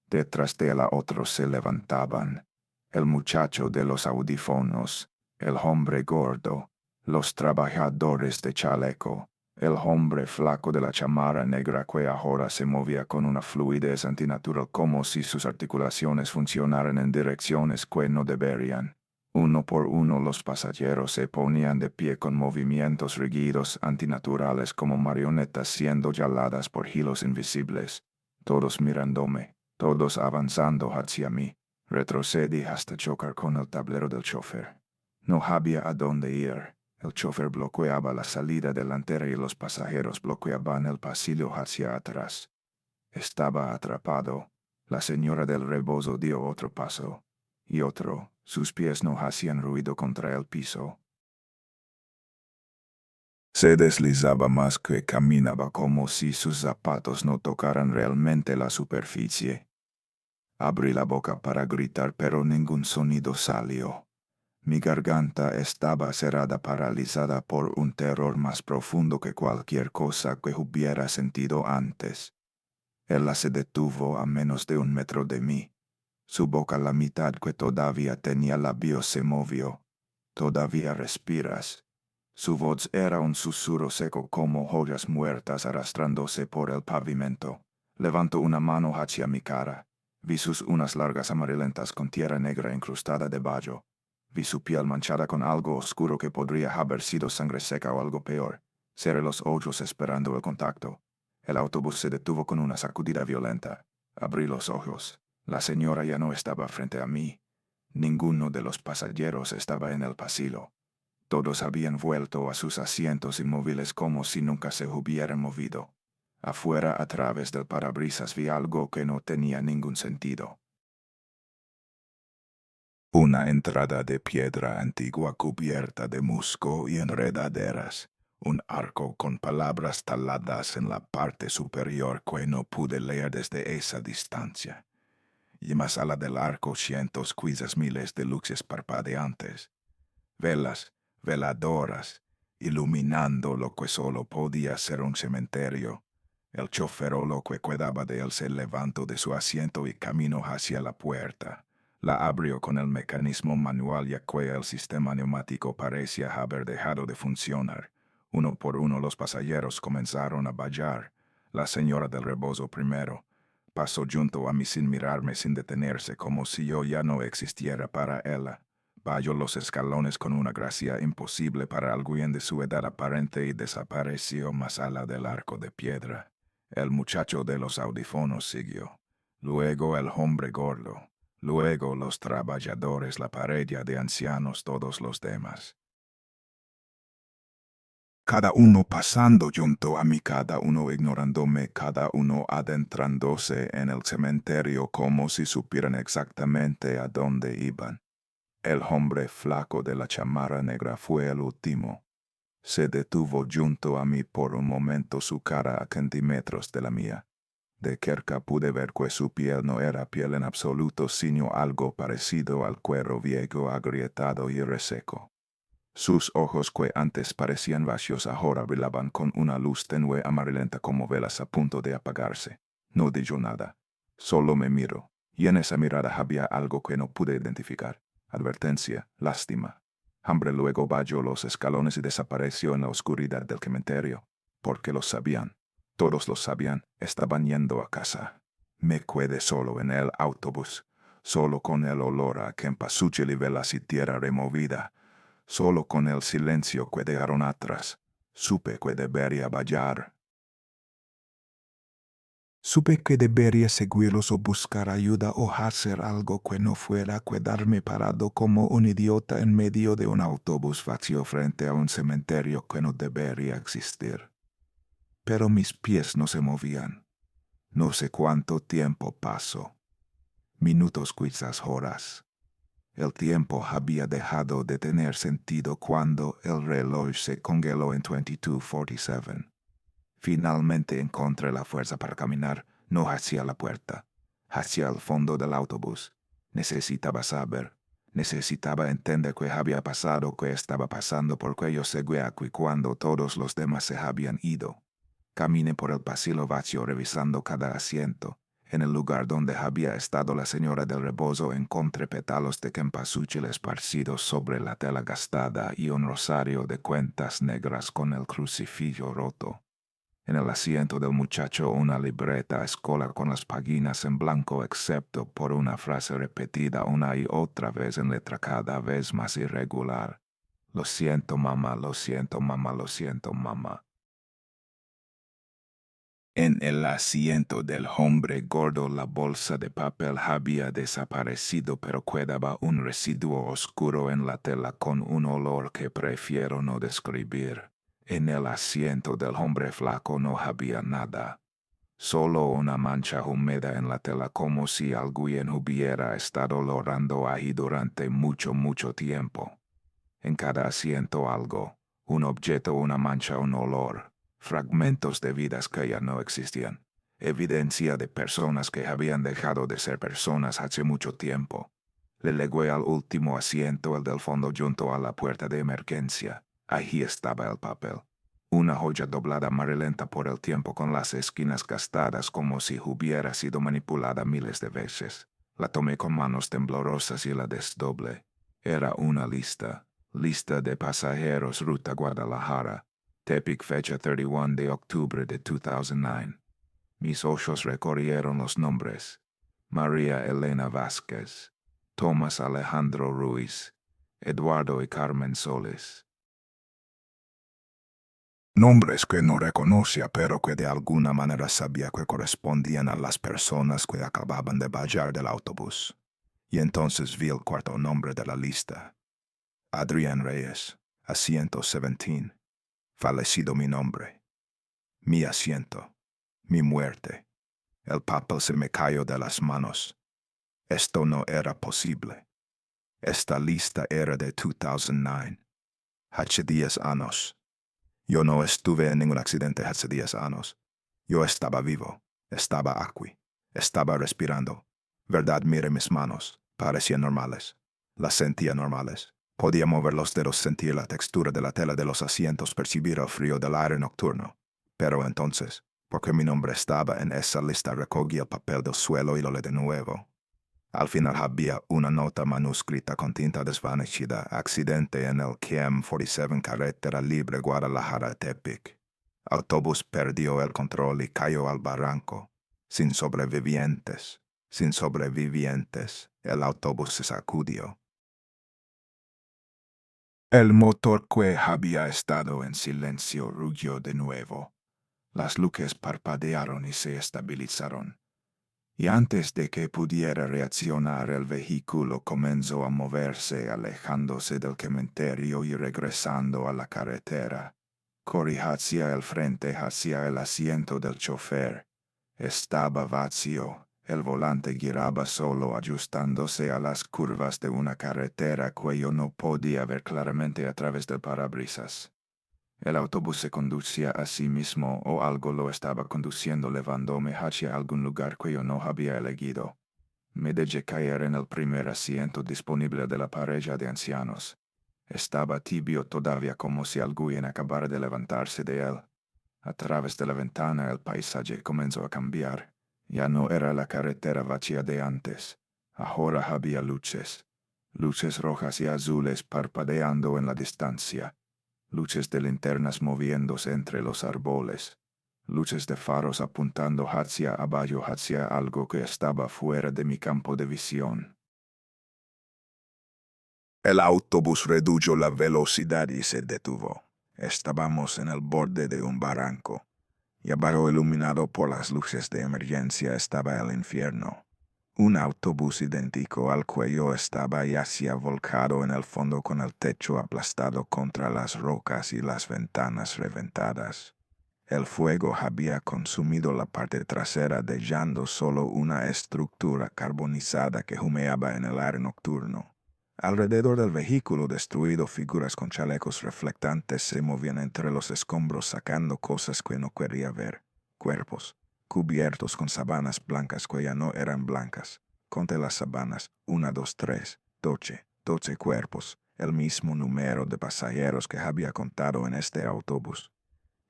Detrás de la otros se levantaban. El muchacho de los audífonos, el hombre gordo, los trabajadores de chaleco, el hombre flaco de la chamarra negra que ahora se movía con una fluidez antinatural como si sus articulaciones funcionaran en direcciones que no deberían. Uno por uno los pasajeros se ponían de pie con movimientos rígidos, antinaturales como marionetas siendo jaladas por hilos invisibles. Todos mirándome, todos avanzando hacia mí. Retrocedí hasta chocar con el tablero del chofer. No había a dónde ir. El chofer bloqueaba la salida delantera y los pasajeros bloqueaban el pasillo hacia atrás. Estaba atrapado. La señora del rebozo dio otro paso. Y otro. Sus pies no hacían ruido contra el piso. Se deslizaba más que caminaba como si sus zapatos no tocaran realmente la superficie. Abrí la boca para gritar, pero ningún sonido salió. Mi garganta estaba cerrada, paralizada por un terror más profundo que cualquier cosa que hubiera sentido antes. Él se detuvo a menos de 1 metro de mí. Su boca, la mitad que todavía tenía labios, se movió. «Todavía respiras». Su voz era un susurro seco como joyas muertas arrastrándose por el pavimento. Levantó una mano hacia mi cara. Vi sus uñas largas amarillentas con tierra negra incrustada debajo. Vi su piel manchada con algo oscuro que podría haber sido sangre seca o algo peor. Cerré los ojos esperando el contacto. El autobús se detuvo con una sacudida violenta. Abrí los ojos. La señora ya no estaba frente a mí. Ninguno de los pasajeros estaba en el pasillo. Todos habían vuelto a sus asientos inmóviles como si nunca se hubieran movido. Afuera, a través del parabrisas, vi algo que no tenía ningún sentido.
Una entrada de piedra antigua cubierta de musgo y enredaderas. Un arco con palabras taladas en la parte superior que no pude leer desde esa distancia. Y más allá del arco cientos, quizás miles de luces parpadeantes. Velas, veladoras, iluminando lo que solo podía ser un cementerio. El choferolo que cuidaba de él se levantó de su asiento y caminó hacia la puerta. La abrió con el mecanismo manual ya que el sistema neumático parecía haber dejado de funcionar. Uno por uno los pasajeros comenzaron a bajar. La señora del rebozo primero. Pasó junto a mí sin mirarme, sin detenerse, como si yo ya no existiera para ella. Bajó los escalones con una gracia imposible para alguien de su edad aparente y desapareció más allá del arco de piedra. El muchacho de los audífonos siguió. Luego el hombre gordo. Luego los trabajadores, la pareja de ancianos, todos los demás. Cada uno pasando junto a mí, cada uno ignorándome, cada uno adentrándose en el cementerio como si supieran exactamente a dónde iban. El hombre flaco de la chamarra negra fue el último. Se detuvo junto a mí por un momento, su cara a centímetros de la mía. De cerca pude ver que su piel no era piel en absoluto, sino algo parecido al cuero viejo, agrietado y reseco. Sus ojos, que antes parecían vacíos, ahora brillaban con una luz tenue amarillenta como velas a punto de apagarse. No dijo nada. Solo me miró, y en esa mirada había algo que no pude identificar. Advertencia, lástima. Hambre luego bajó los escalones y desapareció en la oscuridad del cementerio. Porque lo sabían. Todos lo sabían. Estaban yendo a casa. Me quedé solo en el autobús. Solo con el olor a cempasúchil y velas y tierra removida. Solo con el silencio que dejaron atrás. Supe que debería bajar. Supe que debería seguirlos o buscar ayuda o hacer algo que no fuera quedarme parado como un idiota en medio de un autobús vacío frente a un cementerio que no debería existir. Pero mis pies no se movían. No sé cuánto tiempo pasó. Minutos, quizás horas. El tiempo había dejado de tener sentido cuando el reloj se congeló en 22:47. Finalmente encontré la fuerza para caminar, no hacia la puerta, hacia el fondo del autobús. Necesitaba saber, necesitaba entender qué había pasado, qué estaba pasando, porque yo seguía aquí cuando todos los demás se habían ido. Caminé por el pasillo vacío revisando cada asiento. En el lugar donde había estado la señora del rebozo encontré pétalos de cempasúchil esparcidos sobre la tela gastada y un rosario de cuentas negras con el crucifijo roto. En el asiento del muchacho una libreta a escolar con las páginas en blanco excepto por una frase repetida una y otra vez en letra cada vez más irregular. Lo siento, mamá, lo siento, mamá, lo siento, mamá. En el asiento del hombre gordo la bolsa de papel había desaparecido, pero quedaba un residuo oscuro en la tela con un olor que prefiero no describir. En el asiento del hombre flaco no había nada. Solo una mancha húmeda en la tela como si alguien hubiera estado lorando ahí durante mucho tiempo. En cada asiento algo, un objeto, una mancha, un olor. Fragmentos de vidas que ya no existían. Evidencia de personas que habían dejado de ser personas hace mucho tiempo. Le legué al último asiento, el del fondo junto a la puerta de emergencia. Allí estaba el papel. Una joya doblada amarillenta por el tiempo con las esquinas gastadas como si hubiera sido manipulada miles de veces. La tomé con manos temblorosas y la desdoblé. Era una lista. Lista de pasajeros ruta Guadalajara. Tepic, fecha 31 de octubre de 2009. Mis ojos recorrieron los nombres. María Elena Vázquez, Tomás Alejandro Ruiz, Eduardo y Carmen Soles. Nombres que no reconocía, pero que de alguna manera sabía que correspondían a las personas que acababan de bajar del autobús. Y entonces vi el cuarto nombre de la lista. Adrián Reyes, asiento 17. Fallecido mi nombre. Mi asiento. Mi muerte. El papel se me cayó de las manos. Esto no era posible. Esta lista era de 2009. Hace 10 años. Yo no estuve en ningún accidente hace 10 años. Yo estaba vivo. Estaba aquí. Estaba respirando. Verdad, mire mis manos. Parecían normales. Las sentía normales. Podía mover los dedos, sentir la textura de la tela de los asientos, percibir el frío del aire nocturno. Pero entonces, porque mi nombre estaba en esa lista, recogí el papel del suelo y lo leí de nuevo. Al final había una nota manuscrita con tinta desvanecida: accidente en el KM47, carretera libre Guadalajara-Tepic. Autobús perdió el control y cayó al barranco. Sin sobrevivientes. Sin sobrevivientes. El autobús se sacudió. El motor que había estado en silencio rugió de nuevo. Las luces parpadearon y se estabilizaron. Y antes de que pudiera reaccionar, el vehículo comenzó a moverse, alejándose del cementerio y regresando a la carretera. Corrí hacia el frente, hacia el asiento del chofer. Estaba vacío. El volante giraba solo, ajustándose a las curvas de una carretera que yo no podía ver claramente a través del parabrisas. El autobús se conducía a sí mismo, o algo lo estaba conduciendo, llevándome hacia algún lugar que yo no había elegido. Me dejé caer en el primer asiento disponible de la pareja de ancianos. Estaba tibio todavía, como si alguien acabara de levantarse de él. A través de la ventana el paisaje comenzó a cambiar. Ya no era la carretera vacía de antes. Ahora había luces. Luces rojas y azules parpadeando en la distancia. Luces de linternas moviéndose entre los árboles. Luces de faros apuntando hacia abajo, hacia algo que estaba fuera de mi campo de visión. El autobús redujo la velocidad y se detuvo. Estábamos en el borde de un barranco, y abajo, iluminado por las luces de emergencia, estaba el infierno. Un autobús idéntico al que yo estaba yacía volcado en el fondo, con el techo aplastado contra las rocas y las ventanas reventadas. El fuego había consumido la parte trasera, dejando solo una estructura carbonizada que humeaba en el aire nocturno. Alrededor del vehículo destruido, figuras con chalecos reflectantes se movían entre los escombros, sacando cosas que no quería ver. Cuerpos, cubiertos con sábanas blancas que ya no eran blancas. Conté las sábanas: 1, 2, 3, 12 cuerpos, el mismo número de pasajeros que había contado en este autobús.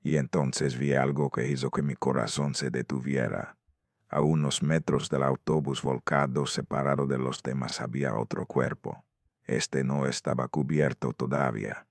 Y entonces vi algo que hizo que mi corazón se detuviera. A unos metros del autobús volcado, separado de los demás, había otro cuerpo. Este no estaba cubierto todavía.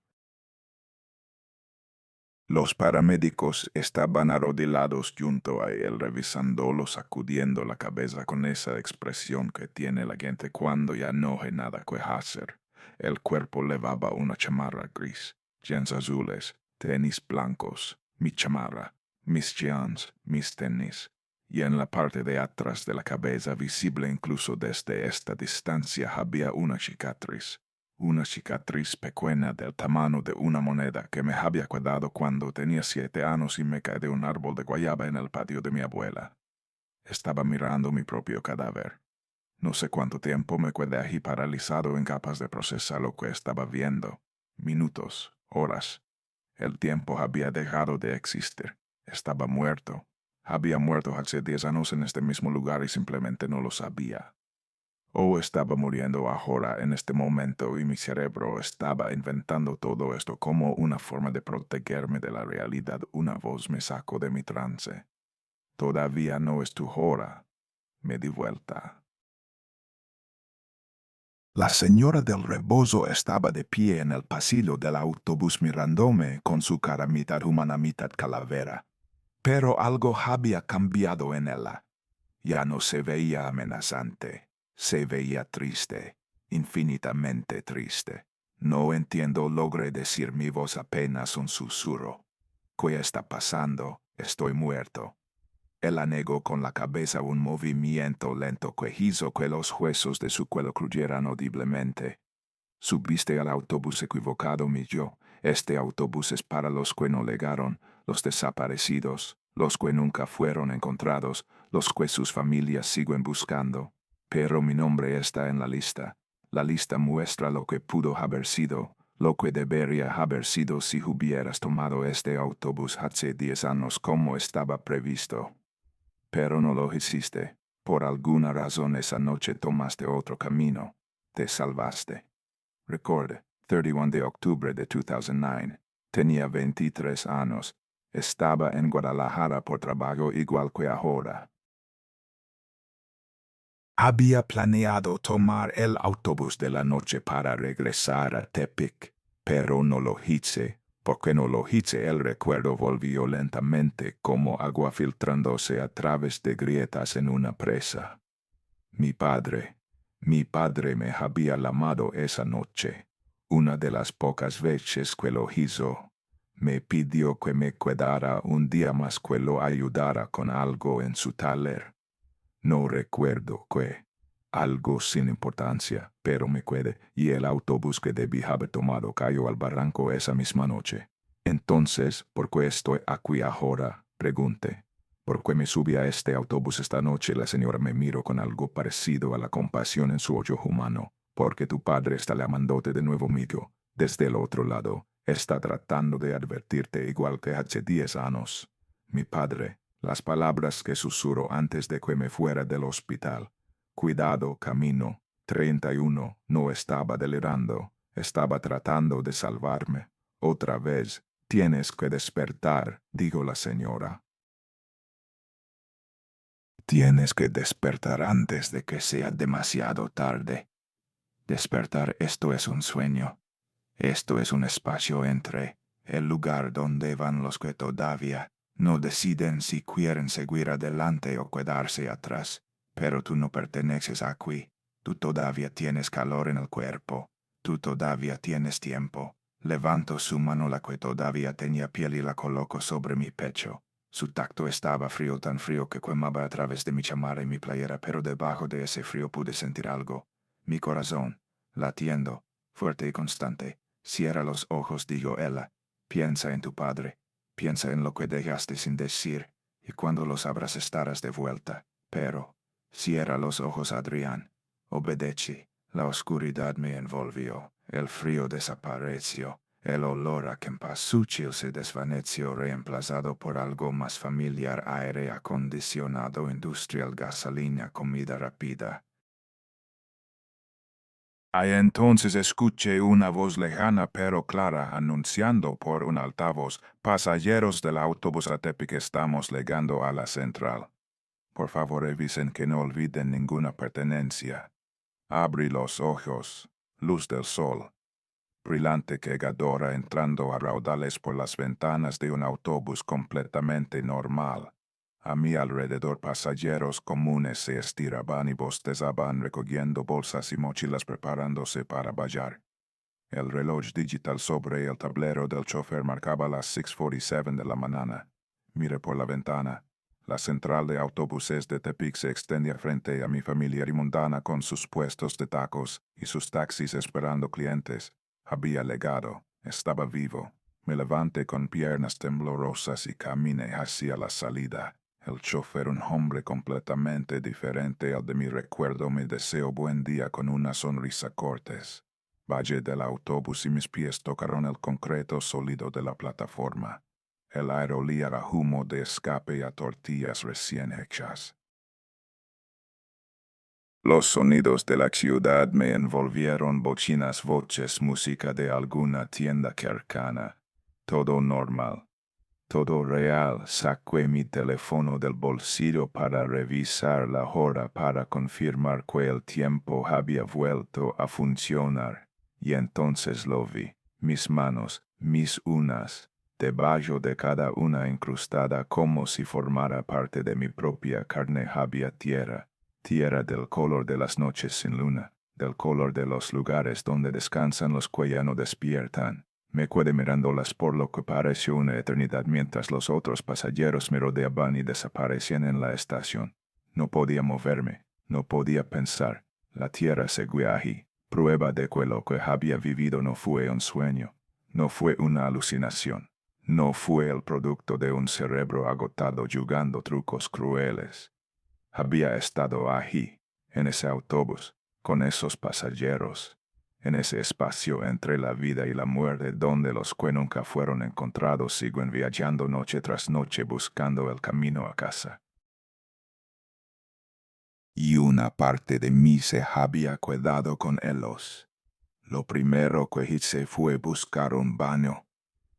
Los paramédicos estaban arrodillados junto a él, revisándolo, sacudiendo la cabeza con esa expresión que tiene la gente cuando ya no hay nada que hacer. El cuerpo llevaba una chamarra gris, jeans azules, tenis blancos, mi chamarra, mis jeans, mis tenis. Y en la parte de atrás de la cabeza, visible incluso desde esta distancia, había una cicatriz. Una cicatriz pequeña del tamaño de una moneda que me había quedado cuando tenía 7 años y me caí de un árbol de guayaba en el patio de mi abuela. Estaba mirando mi propio cadáver. No sé cuánto tiempo me quedé ahí paralizado, incapaz de procesar lo que estaba viendo. Minutos, horas. El tiempo había dejado de existir. Estaba muerto. Había muerto hace 10 años en este mismo lugar y simplemente no lo sabía. O estaba muriendo ahora, en este momento, y mi cerebro estaba inventando todo esto como una forma de protegerme de la realidad. Una voz me sacó de mi trance. Todavía no es tu hora. Me di vuelta. La señora del rebozo estaba de pie en el pasillo del autobús mirándome, con su cara mitad humana, mitad calavera. Pero algo había cambiado en ella. Ya no se veía amenazante. Se veía triste, infinitamente triste. No entiendo, logré decir, mi voz apenas un susurro. ¿Qué está pasando? Estoy muerto. Él negó con la cabeza, un movimiento lento que hizo que los huesos de su cuello crujeran audiblemente. Subiste al autobús equivocado, mi yo. Este autobús es para los que no llegaron, los desaparecidos, los que nunca fueron encontrados, los que sus familias siguen buscando. Pero mi nombre está en la lista. La lista muestra lo que pudo haber sido, lo que debería haber sido si hubieras tomado este autobús hace 10 años como estaba previsto. Pero no lo hiciste. Por alguna razón esa noche tomaste otro camino. Te salvaste. Recuerde, 31 de octubre de 2009. Tenía 23 años. Estaba en Guadalajara por trabajo igual que ahora. Había planeado tomar el autobús de la noche para regresar a Tepic, pero no lo hice. Porque no lo hice, el recuerdo volvió lentamente como agua filtrándose a través de grietas en una presa. Mi padre me había llamado esa noche, una de las pocas veces que lo hizo. Me pidió que me quedara un día más que lo ayudara con algo en su taller. No recuerdo qué. Algo sin importancia, pero me quedé y el autobús que debí haber tomado cayó al barranco esa misma noche. Entonces, ¿por qué estoy aquí ahora? Pregunté. ¿Por qué me subí a este autobús esta noche? La señora me miró con algo parecido a la compasión en su ojo humano. Porque tu padre está llamándote de nuevo, amigo. Desde el otro lado, está tratando de advertirte igual que hace 10 años. Mi padre, las palabras que susurró antes de que me fuera del hospital. Cuidado, camino. 31. No estaba delirando. Estaba tratando de salvarme. Otra vez. Tienes que despertar, dijo la señora. Tienes que despertar antes de que sea demasiado tarde. Despertar, esto es un sueño. Esto es un espacio entre el lugar donde van los que todavía no deciden si quieren seguir adelante o quedarse atrás. Pero tú no perteneces aquí. Tú todavía tienes calor en el cuerpo. Tú todavía tienes tiempo. Levanto su mano, la que todavía tenía piel, y la coloco sobre mi pecho. Su tacto estaba frío, tan frío que quemaba a través de mi chamarra y mi playera, pero debajo de ese frío pude sentir algo. Mi corazón, latiendo, fuerte y constante. Cierra los ojos, dijo ella. Piensa en tu padre. Piensa en lo que dejaste sin decir, y cuando los abras estarás de vuelta. Pero, cierra los ojos, Adrián. Obedecí. La oscuridad me envolvió. El frío desapareció. El olor a cempasúchil se desvaneció, reemplazado por algo más familiar: aire acondicionado, industrial, gasolina, comida rápida. Ahí entonces escuché una voz lejana pero clara anunciando por un altavoz: pasajeros del autobús a Tepic, estamos llegando a la central. Por favor, revisen que no olviden ninguna pertenencia. Abrí los ojos. Luz del sol. Brillante quegadora entrando a raudales por las ventanas de un autobús completamente normal. A mi alrededor pasajeros comunes se estiraban y bostezaban recogiendo bolsas y mochilas preparándose para bajar. El reloj digital sobre el tablero del chofer marcaba las 6:47 de la mañana. Miré por la ventana. La central de autobuses de Tepic se extendía frente a mi familia rimondana con sus puestos de tacos y sus taxis esperando clientes. Había llegado. Estaba vivo. Me levanté con piernas temblorosas y caminé hacia la salida. El chofer, un hombre completamente diferente al de mi recuerdo, me deseó buen día con una sonrisa cortés. Bajé del autobús y mis pies tocaron el concreto sólido de la plataforma. El aire olía a humo de escape y a tortillas recién hechas. Los sonidos de la ciudad me envolvieron: bocinas, voces, música de alguna tienda cercana. Todo normal. Todo real. Saqué mi teléfono del bolsillo para revisar la hora, para confirmar que el tiempo había vuelto a funcionar. Y entonces lo vi. Mis manos, mis uñas, debajo de cada una incrustada como si formara parte de mi propia carne, había tierra. Tierra del color de las noches sin luna, del color de los lugares donde descansan los que ya no despiertan. Me quedé mirándolas por lo que pareció una eternidad mientras los otros pasajeros me rodeaban y desaparecían en la estación. No podía moverme, no podía pensar. La tierra seguía ahí, prueba de que lo que había vivido no fue un sueño, no fue una alucinación, no fue el producto de un cerebro agotado jugando trucos crueles. Había estado ahí, en ese autobús, con esos pasajeros, en ese espacio entre la vida y la muerte donde los que nunca fueron encontrados siguen viajando noche tras noche buscando el camino a casa. Y una parte de mí se había quedado con ellos. Lo primero que hice fue buscar un baño.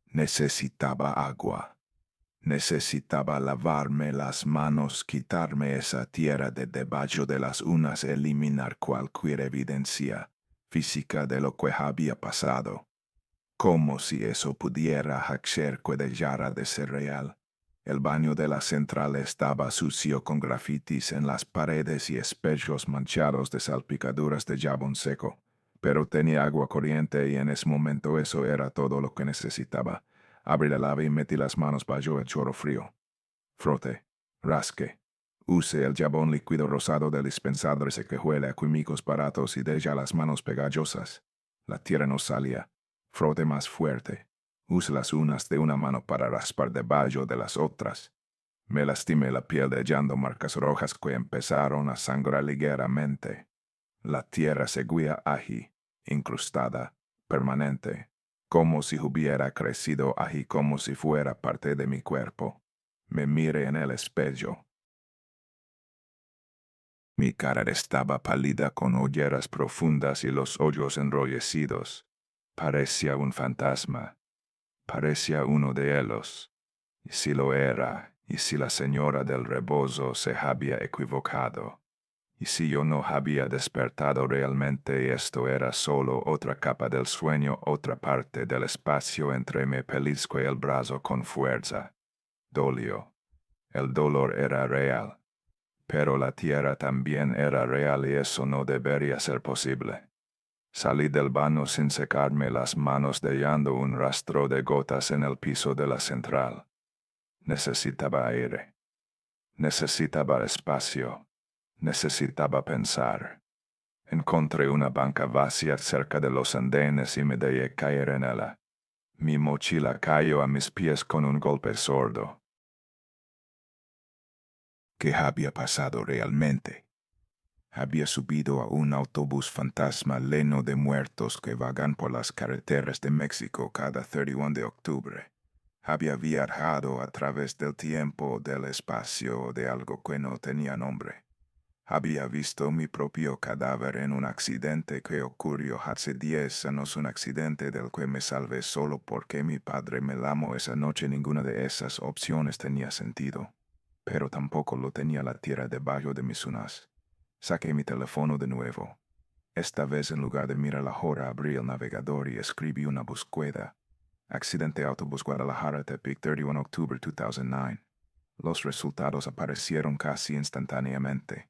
Necesitaba agua. Necesitaba lavarme las manos, quitarme esa tierra de debajo de las uñas, eliminar cualquier evidencia física de lo que había pasado. Como si eso pudiera hacer que dejara de ser real. El baño de la central estaba sucio con grafitis en las paredes y espejos manchados de salpicaduras de jabón seco, pero tenía agua corriente y en ese momento eso era todo lo que necesitaba. Abrí la lava y metí las manos bajo el chorro frío. Frote, rasque. Use el jabón líquido rosado del dispensador ese que huele a químicos baratos y deja las manos pegajosas. La tierra no salía. Frote más fuerte. Use las uñas de una mano para raspar debajo de las otras. Me lastimé la piel dejando marcas rojas que empezaron a sangrar ligeramente. La tierra seguía allí, incrustada, permanente, como si hubiera crecido allí, como si fuera parte de mi cuerpo. Me miré en el espejo. Mi cara estaba pálida con ojeras profundas y los ojos enrollecidos. Parecía un fantasma. Parecía uno de ellos. Y si lo era, y si la señora del rebozo se había equivocado, y si yo no había despertado realmente y esto era solo otra capa del sueño, otra parte del espacio entre mi pellizco y el brazo con fuerza. Dolió. El dolor era real. Pero la tierra también era real y eso no debería ser posible. Salí del baño sin secarme las manos dejando un rastro de gotas en el piso de la central. Necesitaba aire. Necesitaba espacio. Necesitaba pensar. Encontré una banca vacía cerca de los andenes y me dejé caer en ella. Mi mochila cayó a mis pies con un golpe sordo. ¿Qué había pasado realmente? Había subido a un autobús fantasma lleno de muertos que vagan por las carreteras de México cada 31 de octubre. Había viajado a través del tiempo, del espacio, de algo que no tenía nombre. Había visto mi propio cadáver en un accidente que ocurrió hace 10 años, un accidente del que me salvé solo porque mi padre me llamó esa noche. Ninguna de esas opciones tenía sentido, pero tampoco lo tenía la tierra debajo de mis uñas. Saqué mi teléfono de nuevo. Esta vez, en lugar de mirar la hora, abrí el navegador y escribí una búsqueda. Accidente autobús Guadalajara Tepic 31 Octubre 2009. Los resultados aparecieron casi instantáneamente.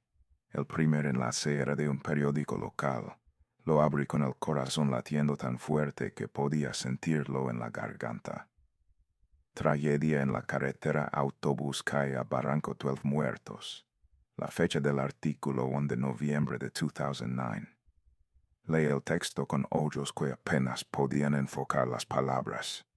El primer enlace era de un periódico local. Lo abrí con el corazón latiendo tan fuerte que podía sentirlo en la garganta. Tragedia en la carretera, autobús cae a Barranco, 12 muertos. La fecha del artículo 1 de noviembre de 2009. Leí el texto con ojos que apenas podían enfocar las palabras.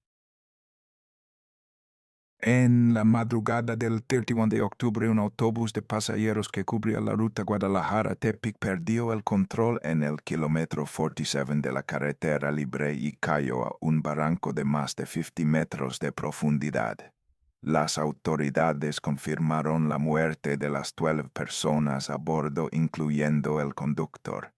En la madrugada del 31 de octubre, un autobús de pasajeros que cubría la ruta Guadalajara-Tepic perdió el control en el kilómetro 47 de la carretera libre y cayó a un barranco de más de 50 metros de profundidad. Las autoridades confirmaron la muerte de las 12 personas a bordo, incluyendo el conductor.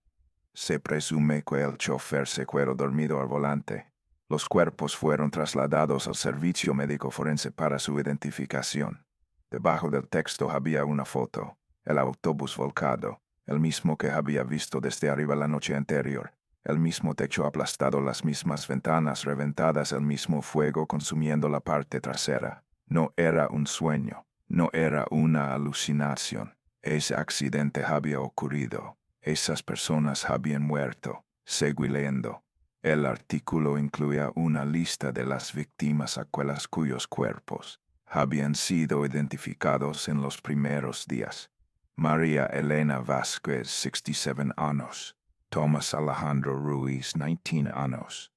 Se presume que el chofer se quedó dormido al volante. Los cuerpos fueron trasladados al servicio médico forense para su identificación. Debajo del texto había una foto, el autobús volcado, el mismo que había visto desde arriba la noche anterior, el mismo techo aplastado, las mismas ventanas reventadas, el mismo fuego consumiendo la parte trasera. No era un sueño, no era una alucinación. Ese accidente había ocurrido. Esas personas habían muerto. Seguí leyendo. El artículo incluía una lista de las víctimas aquellas cuyos cuerpos habían sido identificados en los primeros días. María Elena Vázquez, 67 años. Tomás Alejandro Ruiz, 19 años.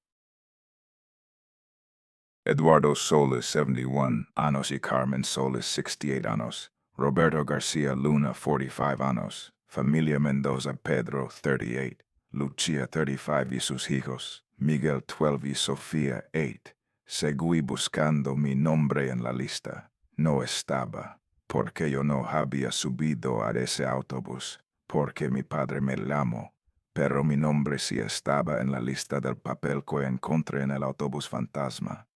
Eduardo Solis, 71 años y Carmen Solis, 68 años. Roberto García Luna, 45 años. Familia Mendoza, Pedro, 38. Lucia, 35 y sus hijos. Miguel, 12 y Sofía, 8. Seguí buscando mi nombre en la lista. No estaba, porque yo no había subido a ese autobús, porque mi padre me llamó. Pero mi nombre sí estaba en la lista del papel que encontré en el autobús fantasma,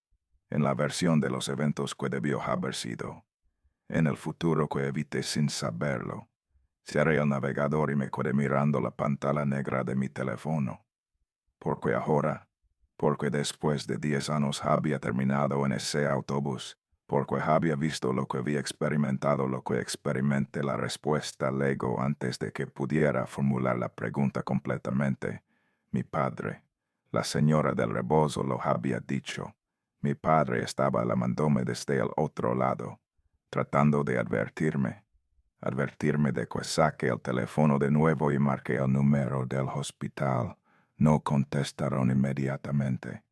en la versión de los eventos que debió haber sido. En el futuro que evité sin saberlo. Cerré el navegador y me quedé mirando la pantalla negra de mi teléfono. Porque después de 10 años había terminado en ese autobús, porque había visto lo que había experimentado, lo que experimenté la respuesta luego antes de que pudiera formular la pregunta completamente. Mi padre, la señora del rebozo lo había dicho. Mi padre estaba llamándome desde el otro lado, tratando de advertirme de que saque el teléfono de nuevo y marque el número del hospital. No contestaron inmediatamente.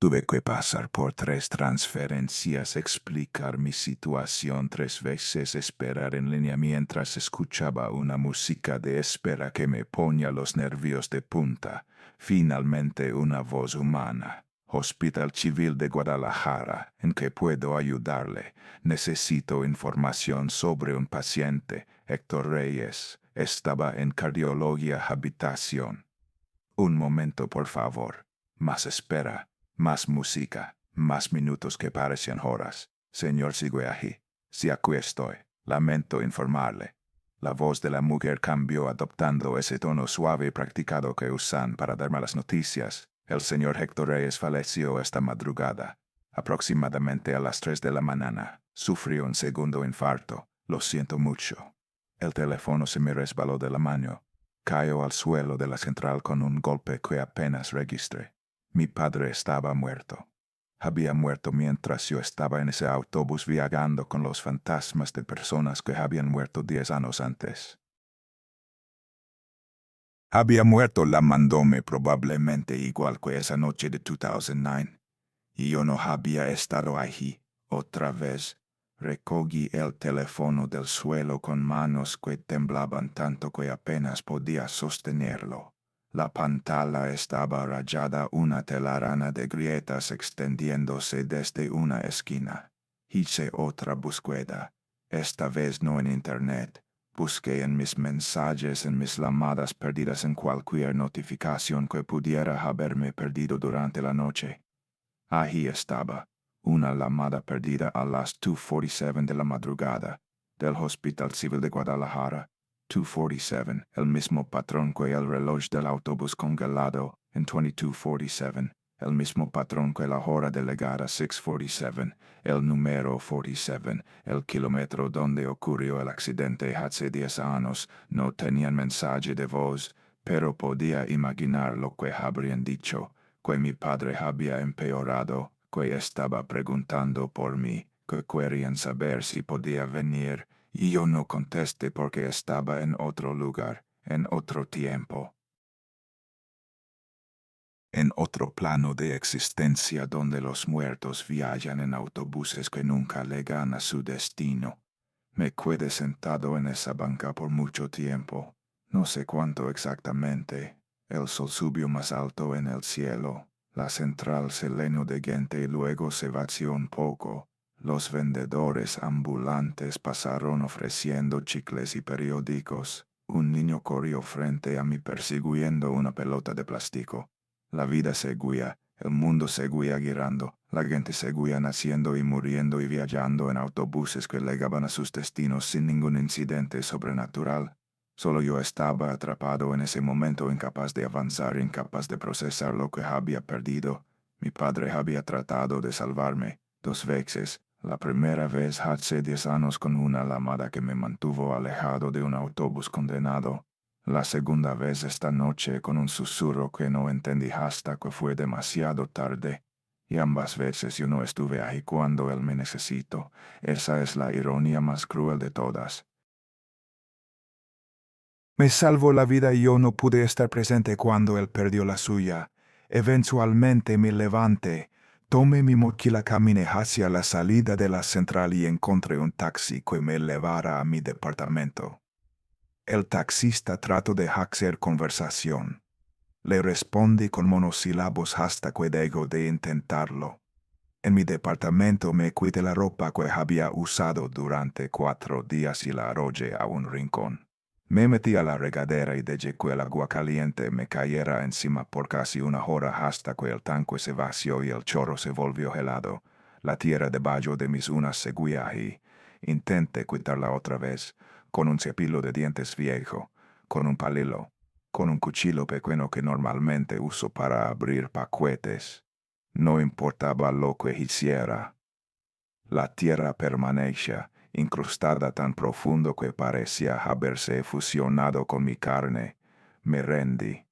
Tuve que pasar por 3 transferencias, explicar mi situación 3 veces, esperar en línea mientras escuchaba una música de espera que me ponía los nervios de punta. Finalmente una voz humana. Hospital Civil de Guadalajara, ¿en qué puedo ayudarle? Necesito información sobre un paciente, Héctor Reyes. Estaba en cardiología habitación. Un momento, por favor. Más espera. Más música, más minutos que parecían horas. Señor, sigue aquí. Sí, aquí estoy. Lamento informarle. La voz de la mujer cambió adoptando ese tono suave y practicado que usan para dar malas noticias. El señor Héctor Reyes falleció esta madrugada, aproximadamente a las 3 de la mañana. Sufrió un segundo infarto. Lo siento mucho. El teléfono se me resbaló de la mano. Cayó al suelo de la central con un golpe que apenas registré. Mi padre estaba muerto. Había muerto mientras yo estaba en ese autobús viajando con los fantasmas de personas que habían muerto 10 años antes. Había muerto llamándome probablemente igual que esa noche de 2009. Y yo no había estado allí. Otra vez, recogí el teléfono del suelo con manos que temblaban tanto que apenas podía sostenerlo. La pantalla estaba rayada, una telaraña de grietas extendiéndose desde una esquina. Hice otra búsqueda, esta vez no en internet. Busqué en mis mensajes, en mis llamadas perdidas, en cualquier notificación que pudiera haberme perdido durante la noche. Ahí estaba, una llamada perdida a las 2:47 de la madrugada, del Hospital Civil de Guadalajara. 2:47, el mismo patrón que el reloj del autobús congelado en 22:47, el mismo patrón que la hora delegada 6:47, el número 47, el kilómetro donde ocurrió el accidente hace 10 años. No tenían mensaje de voz, pero podía imaginar lo que habrían dicho, que mi padre había empeorado, que estaba preguntando por mí, que querían saber si podía venir, y yo no contesté porque estaba en otro lugar, en otro tiempo. En otro plano de existencia donde los muertos viajan en autobuses que nunca llegan a su destino. Me quedé sentado en esa banca por mucho tiempo, no sé cuánto exactamente. El sol subió más alto en el cielo, la central se llenó de gente y luego se vació un poco. Los vendedores ambulantes pasaron ofreciendo chicles y periódicos. Un niño corrió frente a mí persiguiendo una pelota de plástico. La vida seguía, el mundo seguía girando, la gente seguía naciendo y muriendo y viajando en autobuses que llegaban a sus destinos sin ningún incidente sobrenatural. Solo yo estaba atrapado en ese momento, incapaz de avanzar, incapaz de procesar lo que había perdido. Mi padre había tratado de salvarme 2 veces. La primera vez hace 10 años con una llamada que me mantuvo alejado de un autobús condenado. La segunda vez esta noche con un susurro que no entendí hasta que fue demasiado tarde. Y ambas veces yo no estuve ahí cuando él me necesitó. Esa es la ironía más cruel de todas. Me salvó la vida y yo no pude estar presente cuando él perdió la suya. Eventualmente me levanté.
Tomé mi mochila, caminé hacia la salida de la central y encontré un taxi que me llevara a mi departamento. El taxista trató de hacer conversación. Le respondí con monosílabos hasta que dejó de intentarlo. En mi departamento me quité la ropa que había usado durante 4 días y la arrollé a un rincón. Me metí a la regadera y dejé que el agua caliente me cayera encima por casi una hora hasta que el tanque se vació y el chorro se volvió helado. La tierra debajo de mis uñas seguía ahí. Intenté quitarla otra vez, con un cepillo de dientes viejo, con un palillo, con un cuchillo pequeño que normalmente uso para abrir paquetes. No importaba lo que hiciera. La tierra permanecía incrustada tan profundo que parecía haberse fusionado con mi carne. Me rendí.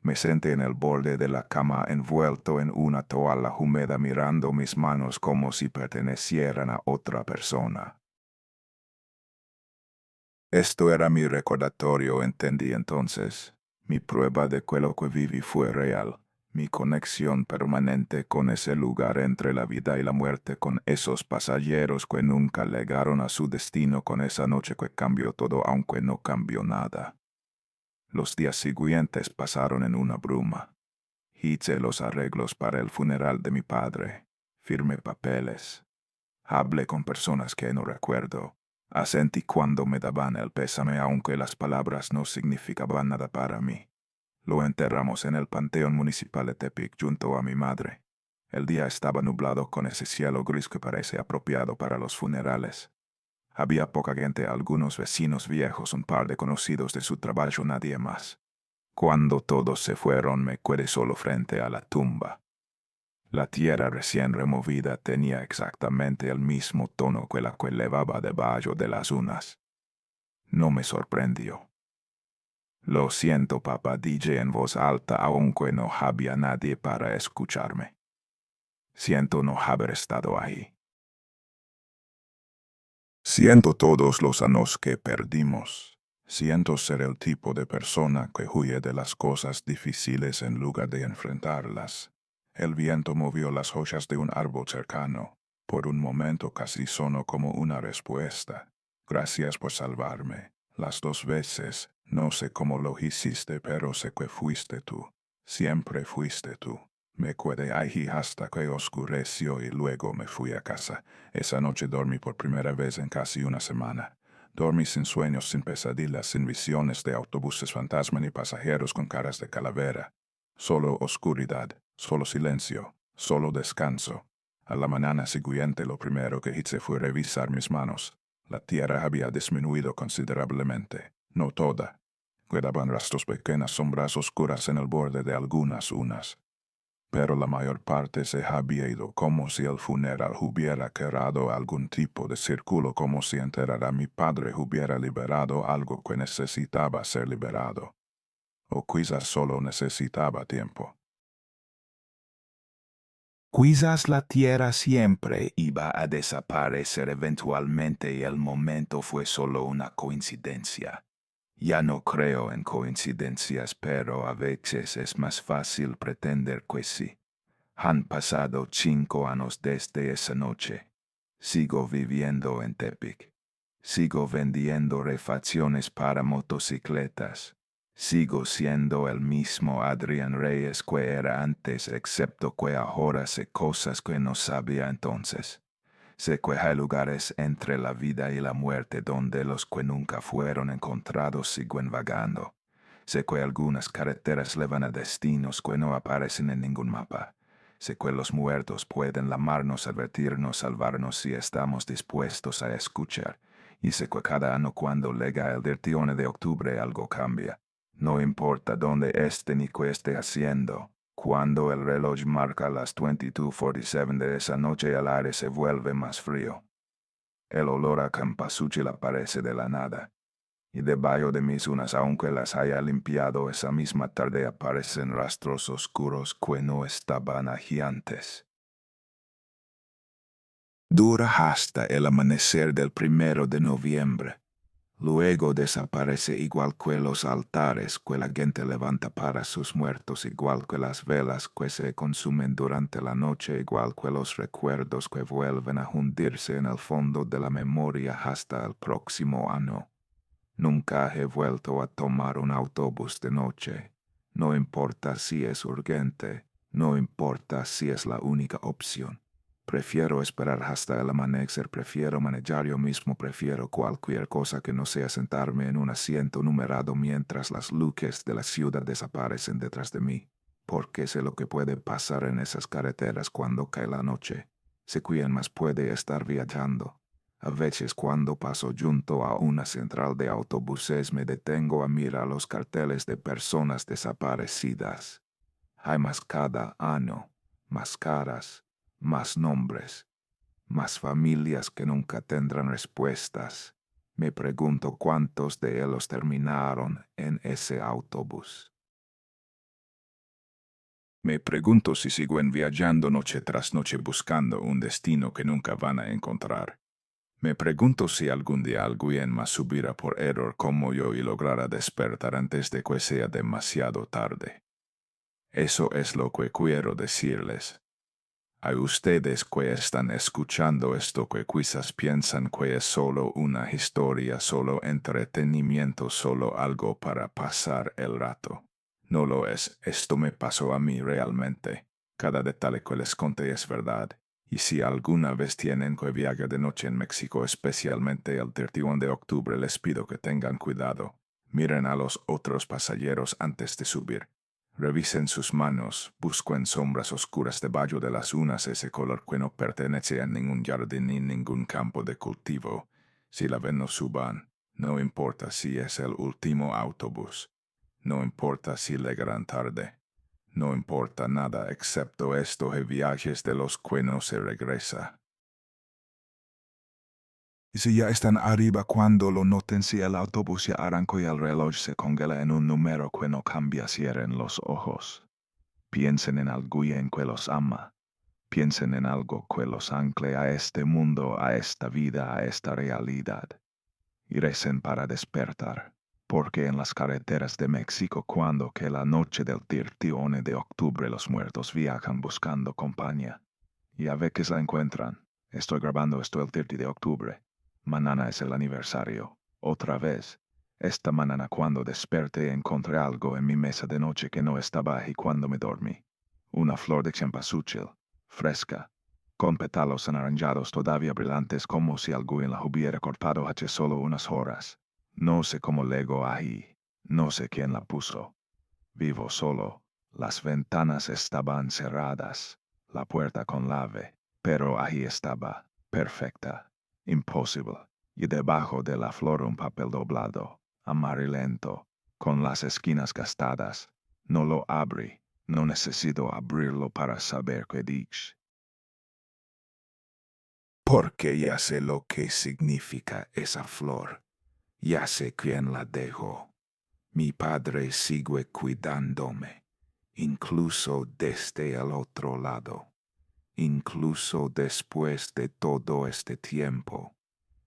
Me senté en el borde de la cama envuelto en una toalla húmeda mirando mis manos como si pertenecieran a otra persona. Esto era mi recordatorio, entendí entonces. Mi prueba de que lo que viví fue real. Mi conexión permanente con ese lugar entre la vida y la muerte, con esos pasajeros que nunca llegaron a su destino, con esa noche que cambió todo aunque no cambió nada. Los días siguientes pasaron en una bruma. Hice los arreglos para el funeral de mi padre. Firmé papeles. Hablé con personas que no recuerdo. Asentí cuando me daban el pésame aunque las palabras no significaban nada para mí. Lo enterramos en el Panteón Municipal de Tepic junto a mi madre. El día estaba nublado con ese cielo gris que parece apropiado para los funerales. Había poca gente, algunos vecinos viejos, un par de conocidos de su trabajo, nadie más. Cuando todos se fueron me quedé solo frente a la tumba. La tierra recién removida tenía exactamente el mismo tono que la que llevaba debajo de las uñas. No me sorprendió. Lo siento, papá, dije en voz alta aunque no había nadie para escucharme. Siento no haber estado ahí. Siento todos los años que perdimos. Siento ser el tipo de persona que huye de las cosas difíciles en lugar de enfrentarlas. El viento movió las hojas de un árbol cercano. Por un momento casi sonó como una respuesta. Gracias por salvarme. Las 2 veces. No sé cómo lo hiciste, pero sé que fuiste tú. Siempre fuiste tú. Me quedé ahí hasta que oscureció y luego me fui a casa. Esa noche dormí por primera vez en casi una semana. Dormí sin sueños, sin pesadillas, sin visiones de autobuses fantasma ni pasajeros con caras de calavera. Solo oscuridad, solo silencio, solo descanso. A la mañana siguiente lo primero que hice fue revisar mis manos. La tierra había disminuido considerablemente, no toda. Quedaban rastros pequeñas sombras oscuras en el borde de algunas unas. Pero la mayor parte se había ido, como si el funeral hubiera creado algún tipo de círculo, como si enterrar a mi padre hubiera liberado algo que necesitaba ser liberado. O quizás solo necesitaba tiempo. Quizás la tierra siempre iba a desaparecer eventualmente y el momento fue solo una coincidencia. Ya no creo en coincidencias, pero a veces es más fácil pretender que sí. Han pasado 5 años desde esa noche. Sigo viviendo en Tepic. Sigo vendiendo refacciones para motocicletas. Sigo siendo el mismo Adrián Reyes que era antes, excepto que ahora sé cosas que no sabía entonces. Sé que hay lugares entre la vida y la muerte donde los que nunca fueron encontrados siguen vagando. Sé que algunas carreteras llevan a destinos que no aparecen en ningún mapa. Sé que los muertos pueden llamarnos, advertirnos, salvarnos si estamos dispuestos a escuchar. Y sé que cada año cuando llega el 21 de octubre algo cambia. No importa dónde esté ni qué esté haciendo. Cuando el reloj marca las 22:47 de esa noche el aire se vuelve más frío. El olor a cempasúchil aparece de la nada. Y debajo de mis uñas, aunque las haya limpiado esa misma tarde, aparecen rastros oscuros que no estaban allí antes. Dura hasta el amanecer del 1 de noviembre.
Luego desaparece igual que los altares que la gente levanta para sus muertos, igual que las velas que se consumen durante la noche, igual que los recuerdos que vuelven a hundirse en el fondo de la memoria hasta el próximo año. Nunca he vuelto a tomar un autobús de noche. No importa si es urgente, no importa si es la única opción. Prefiero esperar hasta el amanecer, prefiero manejar yo mismo, prefiero cualquier cosa que no sea sentarme en un asiento numerado mientras las luces de la ciudad desaparecen detrás de mí, porque sé lo que puede pasar en esas carreteras cuando cae la noche. Sé quién más puede estar viajando. A veces cuando paso junto a una central de autobuses me detengo a mirar los carteles de personas desaparecidas. Hay más cada año, más caras, más nombres, más familias que nunca tendrán respuestas. Me pregunto cuántos de ellos terminaron en ese autobús. Me pregunto si siguen viajando noche tras noche buscando un destino que nunca van a encontrar. Me pregunto si algún día alguien más subirá por error como yo y logrará despertar antes de que sea demasiado tarde. Eso es lo que quiero decirles. A ustedes que están escuchando esto que quizás piensan que es solo una historia, solo entretenimiento, solo algo para pasar el rato. No lo es, esto me pasó a mí realmente. Cada detalle que les conté es verdad. Y si alguna vez tienen que viajar de noche en México, especialmente el 31 de octubre, les pido que tengan cuidado. Miren a los otros pasajeros antes de subir. Revisen sus manos, busquen sombras oscuras debajo de las unas, ese color que no pertenece a ningún jardín ni ningún campo de cultivo. Si la ven, no suban. No importa si es el último autobús. No importa si llegarán tarde. No importa nada excepto estos viajes de los que no se regresa.
Y si ya están arriba, cuando lo noten, si el autobús ya arrancó y el reloj se congela en un número que no cambia, cierren los ojos. Piensen en alguien que los ama. Piensen en algo que los ancle a este mundo, a esta vida, a esta realidad. Y recen para despertar. Porque en las carreteras de México, cuando que la noche del 31 de octubre los muertos viajan buscando compañía. Y a veces la encuentran. Estoy grabando esto el 30 de octubre. Mañana es el aniversario. Otra vez. Esta mañana cuando desperté encontré algo en mi mesa de noche que no estaba ahí cuando me dormí. Una flor de cempasúchil, fresca, con pétalos anaranjados todavía brillantes como si alguien la hubiera cortado hace solo unas horas. No sé cómo llegó ahí. No sé quién la puso. Vivo solo. Las ventanas estaban cerradas. La puerta con llave. Pero ahí estaba. Perfecta. Imposible. Y debajo de la flor un papel doblado. Amarillento. Con las esquinas gastadas. No lo abrí. No necesito abrirlo para saber qué dice.
Porque ya sé lo que significa esa flor. Ya sé quién la dejó. Mi padre sigue cuidándome, incluso desde el otro lado, incluso después de todo este tiempo.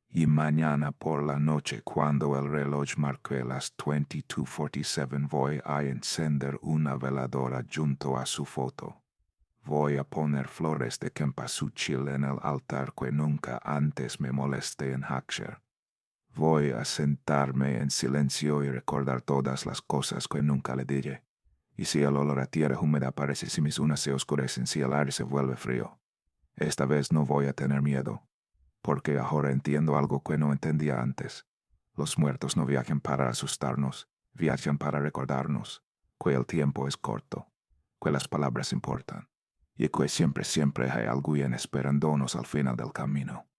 Y mañana por la noche, cuando el reloj marque las 22:47, voy a encender una veladora junto a su foto. Voy a poner flores de cempasúchil en el altar que nunca antes me molesté en Hampshire. Voy a sentarme en silencio y recordar todas las cosas que nunca le dije. Y si el olor a tierra húmeda aparece, si mis uñas se oscurecen, si el aire se vuelve frío, esta vez no voy a tener miedo, porque ahora entiendo algo que no entendía antes. Los muertos no viajan para asustarnos, viajan para recordarnos que el tiempo es corto, que las palabras importan, y que siempre hay alguien esperándonos al final del camino.